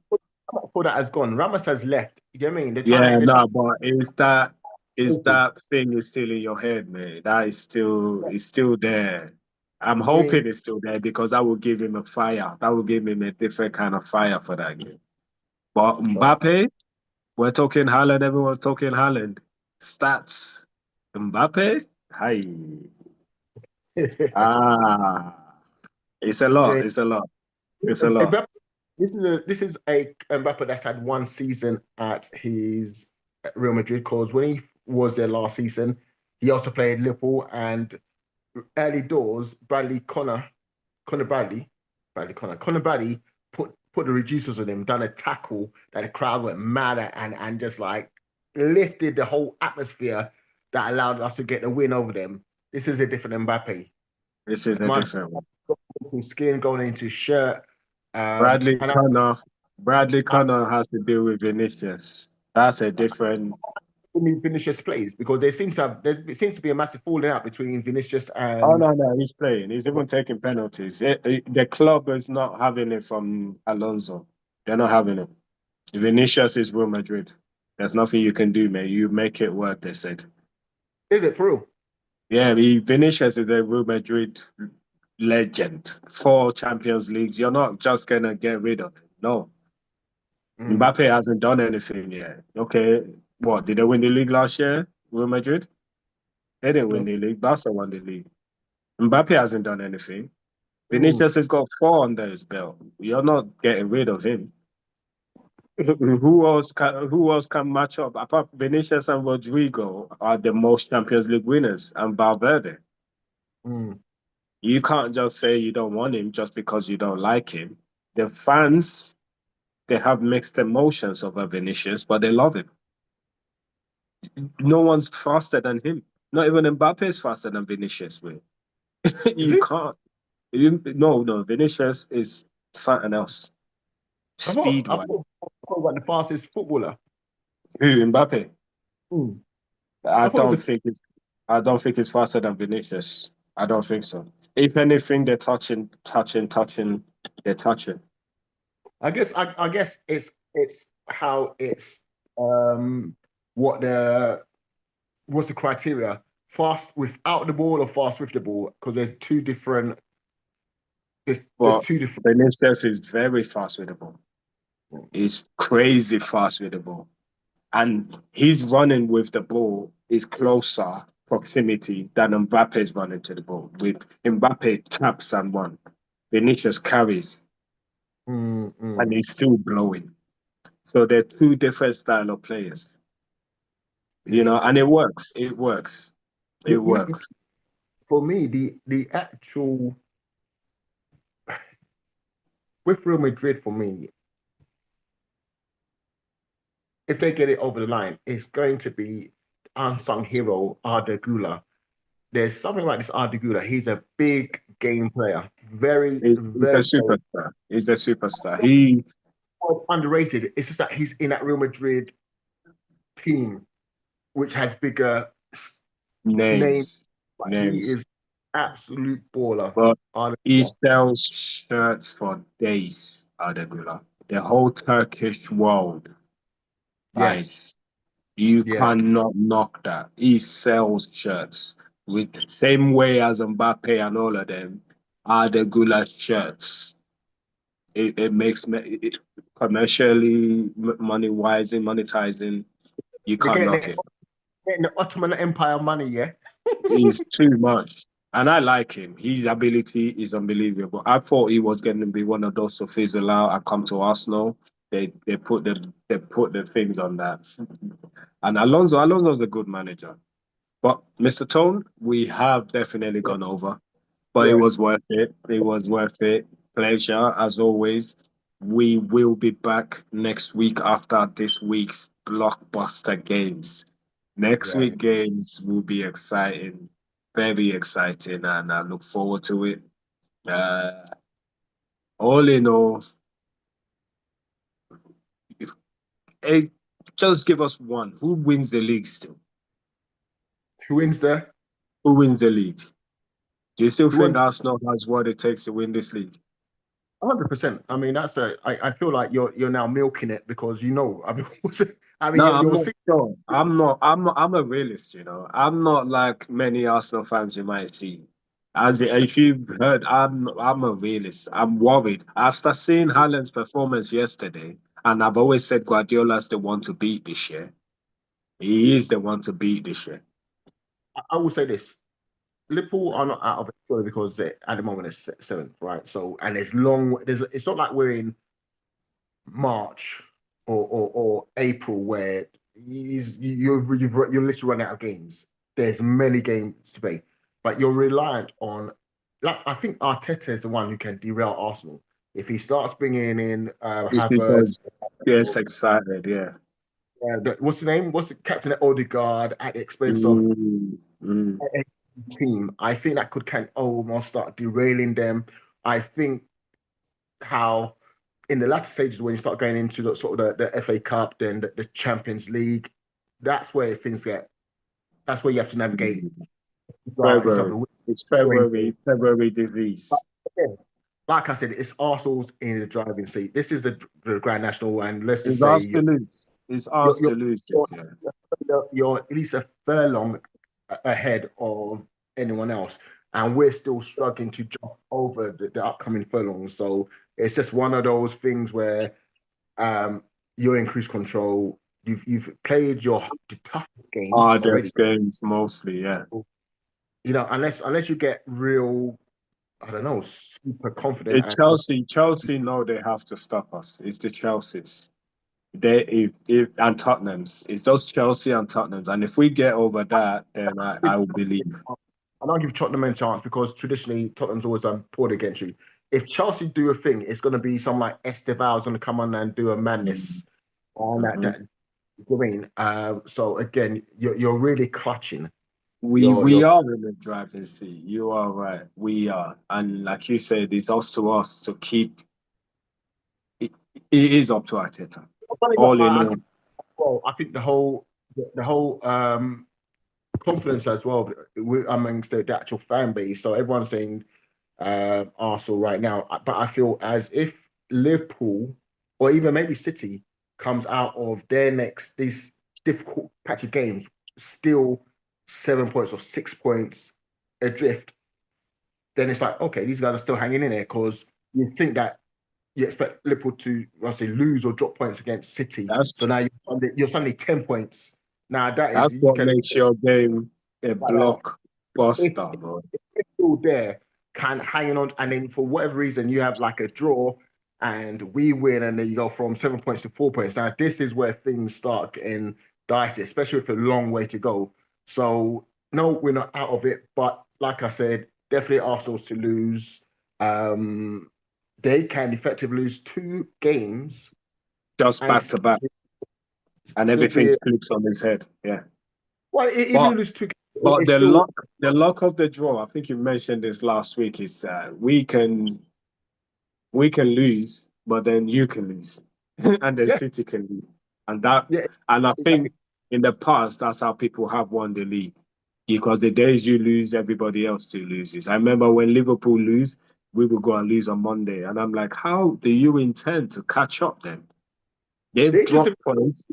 For that has gone. Ramos has left. You know what I mean? Yeah, The time. no, but is that thing is still in your head, man. That is still there. I'm Yeah. hoping it's still there because that will give him a fire. That will give him a different kind of fire for that game. But So Mbappe, we're talking Haaland, everyone's talking Haaland. Stats. Mbappe? Hi. Ah. It's a lot. yeah, It's a lot. It's a lot. Mbappe, this is a Mbappe that's had one season at his Real Madrid, because when he was there last season, he also played Liverpool, and early doors, Connor Bradley put the reducers on him, done a tackle that the crowd went mad at, and just like lifted the whole atmosphere that allowed us to get the win over them. This is a different Mbappe. This is a Man, different one. skin going into his shirt. Bradley And Connor. Bradley I Connor has to deal with Vinicius. That's a different. Vinicius plays, because there seems to be a massive falling out between Vinicius Oh and no, he's playing. He's even taking penalties. The club is not having it from Alonso. They're not having it. Vinicius is Real Madrid. There's nothing you can do, mate. You make it work, they said. is it for real? Yeah, Vinicius is a Real Madrid legend. 4 Champions Leagues. You're not just gonna get rid of him. No. Mm. Mbappe hasn't done anything yet. Okay, what? Did they win the league last year? Real Madrid? They didn't win No. the league. Barca won the league. Mbappe hasn't done anything. Mm. Vinicius has got 4 under his belt. You're not getting rid of him. Who else can match up? Apart Vinicius and Rodrigo are the most Champions League winners, and Valverde. Mm. You can't just say you don't want him just because you don't like him. The fans, they have mixed emotions over Vinicius, but they love him. No one's faster than him. Not even Mbappe is faster than Vinicius. Will. Is You it? can't. No, Vinicius is something else. I thought, Speed I wise. thought, I thought about the fastest footballer. Who, Mbappe? Hmm. I I thought it don't was think it's I don't think it's faster than Vinicius. I don't think so. If anything, they're touching, they're touching. I guess it's how it's what the what's the criteria? Fast without the ball or fast with the ball? Because there's But two different. Vinicius is very fast with the ball. He's crazy fast with the ball. And his running with the ball is closer proximity than Mbappe's running to the ball. With Mbappe taps and run. Vinicius carries and he's still blowing. So they're two different style of players. You know, Interesting. and it works. It works. It works. For me, the actual with Real Madrid for me, if they get it over the line, it's going to be unsung hero Arda Güler. There's something about this Arda Güler. He's a big game player, very, He's a very, very superstar. He's a superstar. He underrated. It's just that he's in that Real Madrid team, which has bigger names. names, But he names. is absolute baller. But Arda he Güler. sells shirts for days, Adegula. The whole Turkish world Yeah, buys. You yeah. cannot knock that. He sells shirts with the same way as Mbappe and all of them. Adegula shirts. It makes commercially, money wise, and monetizing. You They're can't knock it. getting the Ottoman Empire money, yeah. He's too much. And I like him. His ability is unbelievable. I thought he was going to be one of those to fizzle out and come to Arsenal. They put the things on that. And Alonso's a good manager. But Mr. Tone, we have definitely Yeah, gone over. But it yeah. was worth it. It was worth it. Pleasure as always. We will be back next week after this week's blockbuster games. Next Yeah. week games will be exciting, very exciting, and I look forward to it. Uh, all in all, eh, just give us one. Who wins the league still? Who wins there? Who wins the league? Do you still Who think wins? Arsenal has what it takes to win this league? 100%. I mean, I feel like you're now milking it because you know. I mean, I mean, No, I'm you're not sick. sure. I'm a realist, you know. I'm not like many Arsenal fans you might see. If you've heard, I'm a realist. I'm worried. After seeing Haaland's performance yesterday, and I've always said Guardiola's the one to beat this year. He is the one to beat this year. I will say this: Liverpool are not out of it purely because at the moment it's seventh, right? So, and there's long. There's. It's not like we're in March or April where you're literally running out of games. There's many games to play, but you're reliant on. Like I think Arteta is the one who can derail Arsenal if he starts bringing in If he Havertz. does, gets excited, yeah. What's the name? What's the Captain Odegaard at the expense of Mm, mm. a team? I think that can almost start derailing them. I think how in the latter stages when you start going into the sort of the FA Cup, then the Champions League, that's where things get. That's where you have to navigate. February. It's February But disease. again, like I said, it's Arsenal's in the driving seat. This is the Grand National, and let's just It's say ours to lose. It's you're, ours you're, to lose you're, this year. you're at least a furlong ahead of anyone else. And we're still struggling to jump over the upcoming furlongs. So it's just one of those things where you're in cruise control. You've played the toughest games already. Hardest games mostly, yeah. You know, unless you get real, I don't know, super confident. Chelsea know they have to stop us. It's the Chelsea's. If and Tottenham's. It's those Chelsea and Tottenham's. And if we get over that, then I will believe. I don't give Tottenham a chance because traditionally Tottenham's always poured against you. If Chelsea do a thing, it's going to be some like Esteval's going to come on and do a madness on Mm-hmm. you know what I mean? So again, you're really clutching. We are in the driving seat. You are right. We are. And like you said, it's up to us to keep It is up to Arteta. Funny All enough, in all. well, I think the whole confidence as well amongst the actual fan base. So everyone's saying Arsenal right now, but I feel as if Liverpool or even maybe City comes out of their next these difficult patch of games still 7 points or 6 points adrift. Then it's like, okay, these guys are still hanging in there, because you think that you expect Liverpool to, I'll say, lose or drop points against City. That's So now you're suddenly 10 points. Now that is, you what can makes your game a blockbuster, if bro. it's still there, can hanging on, and then for whatever reason you have like a draw and we win, and then you go from 7 points to 4 points. Now this is where things start getting dicey, especially with a long way to go. So no, we're not out of it, but like I said, definitely Arsenal to lose. They can effectively lose 2 games Just and back to back, and still everything be, flips on his head. Yeah. well, even But you lose 2 games, but it's the still luck of the draw, I think you mentioned this last week, is that we can lose, but then you can lose. And then yeah, City can lose. And I exactly. think in the past that's how people have won the league. Because the days you lose, everybody else still loses. I remember when Liverpool lose, we would go and lose on Monday. And I'm like, how do you intend to catch up then? The They've interesting dropped points.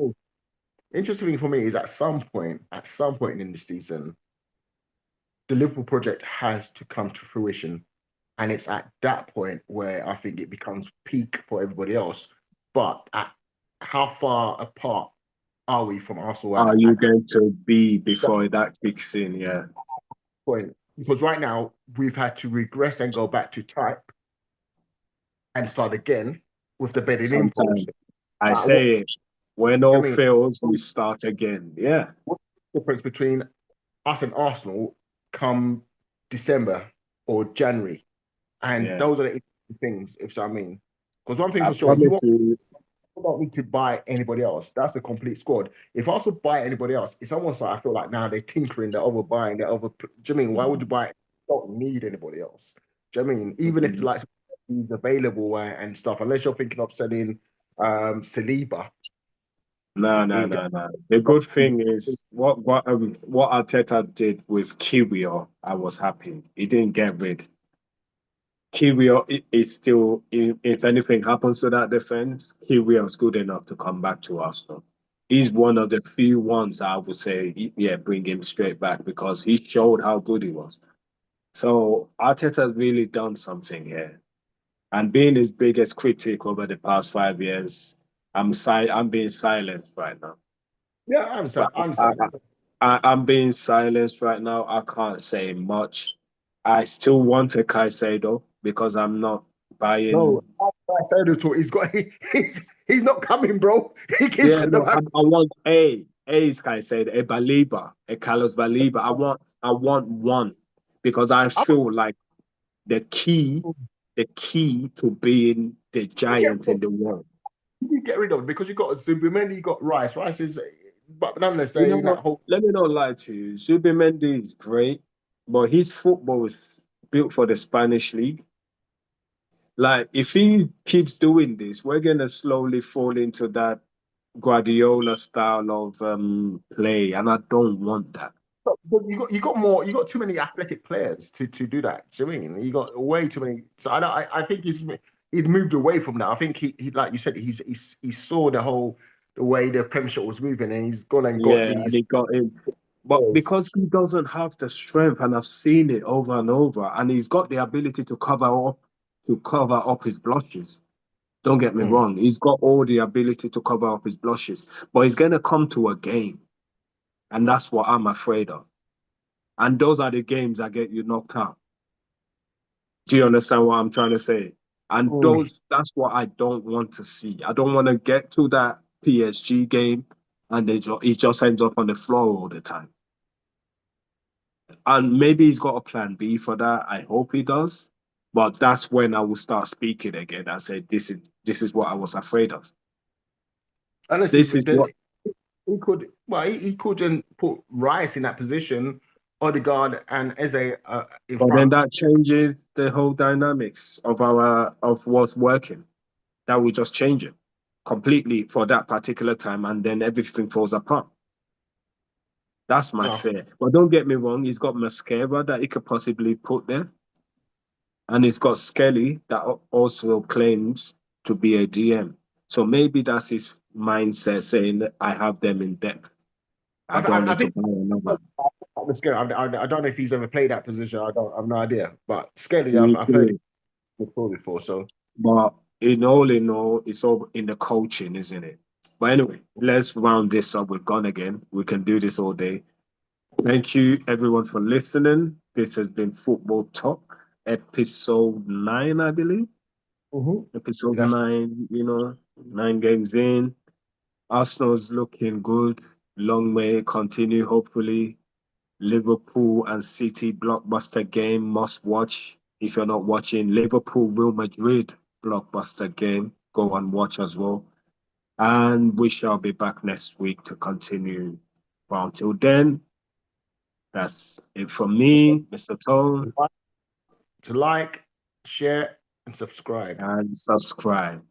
interesting thing for me is at some point in the season, the Liverpool project has to come to fruition. And it's at that point where I think it becomes peak for everybody else. But at how far apart are we from Arsenal Are at you that going to be before that kicks in? Yeah. point? Because right now we've had to regress and go back to type and start again with the bedding in Sometimes process. I What say it. When all I mean, fails, we start again. Yeah. what's the difference between us and Arsenal come December or January? And Yeah. those are the things, if so I mean. Because one thing I for sure, you promise you. don't need to buy anybody else. That's a complete squad. If I also buy anybody else, it's almost like I feel like now they're tinkering, they're overbuying, they're over. Do you mean why would you buy? You don't need anybody else. Do you mean even if like he's available and stuff, unless you're thinking of selling Saliba. No, no, It, no, no. The good thing is what Arteta did with Kiwior, I was happy. He didn't get rid. Kiwior is still, if anything happens to that defense, Kiwior is good enough to come back to Arsenal. He's one of the few ones I would say, yeah, bring him straight back because he showed how good he was. So Arteta's really done something here. And being his biggest critic over the past 5 years, I'm being silenced right now. yeah, I understand. But I understand. I'm being silenced right now. I can't say much. I still want a Caicedo because I'm not No, buying. I said it to. He's not coming, bro. He keeps Yeah, coming no, back. I want is Caicedo, a Baliba, a Carlos Baliba. I want one because I feel like the key, the key to being the giant in the world. You get rid of it because you got Zubimendi, you got Rice. Rice is, but nonetheless, You know they in that what? whole. Let me not lie to you. Zubimendi is great, but his football is built for the Spanish league. Like, if he keeps doing this, we're gonna slowly fall into that Guardiola style of play, and I don't want that. But you got too many athletic players to do that. Do you know what I mean? You got way too many. So I think he's moved away from that. I think he like you said he saw the way the Premiership was moving, and he's gone and got Yeah, and these he got in. But players. because he doesn't have the strength, and I've seen it over and over, and he's got the ability to cover up his blushes. Don't get me Mm. wrong, he's got all the ability to cover up his blushes, but he's gonna come to a game, and that's what I'm afraid of. And those are the games that get you knocked out. Do you understand what I'm trying to say? And Mm. that's what I don't want to see. I don't want to get to that PSG game and he just ends up on the floor all the time. And maybe he's got a plan B for that. I hope he does. But that's when I will start speaking again and say, this is what I was afraid of. Honestly, This is but then what he couldn't put Rice in that position, Odegaard and Eze in but then front. that changes the whole dynamics of what's working. That will just change it. completely for that particular time, and then everything falls apart. That's my No. fear. But don't get me wrong, he's got Mascara that he could possibly put there. And he's got Skelly that also claims to be a DM. So maybe that's his mindset saying that I have them in depth. I don't I need to think buy another. I don't know if he's ever played that position. I have no idea. But Skelly, Me I've heard too. it before. So But in all, it's all in the coaching, isn't it? But anyway, let's round this up. We're gone again. We can do this all day. Thank you, everyone, for listening. This has been Football Talk, episode 9, I believe. Episode that's 9, 9 games in. Arsenal's looking good. Long may continue, hopefully. Liverpool and City blockbuster game, must watch. If you're not watching, Liverpool, Real Madrid blockbuster game, go and watch as well. And we shall be back next week to continue. But until then, that's it from me, Mr. Tone, to like, share, and subscribe. and subscribe.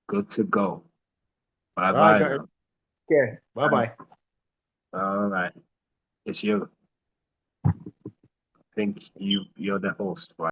Good to go. Bye Bye, bye guys. now. Yeah. Bye. All right. It's you. I think you're the host, right?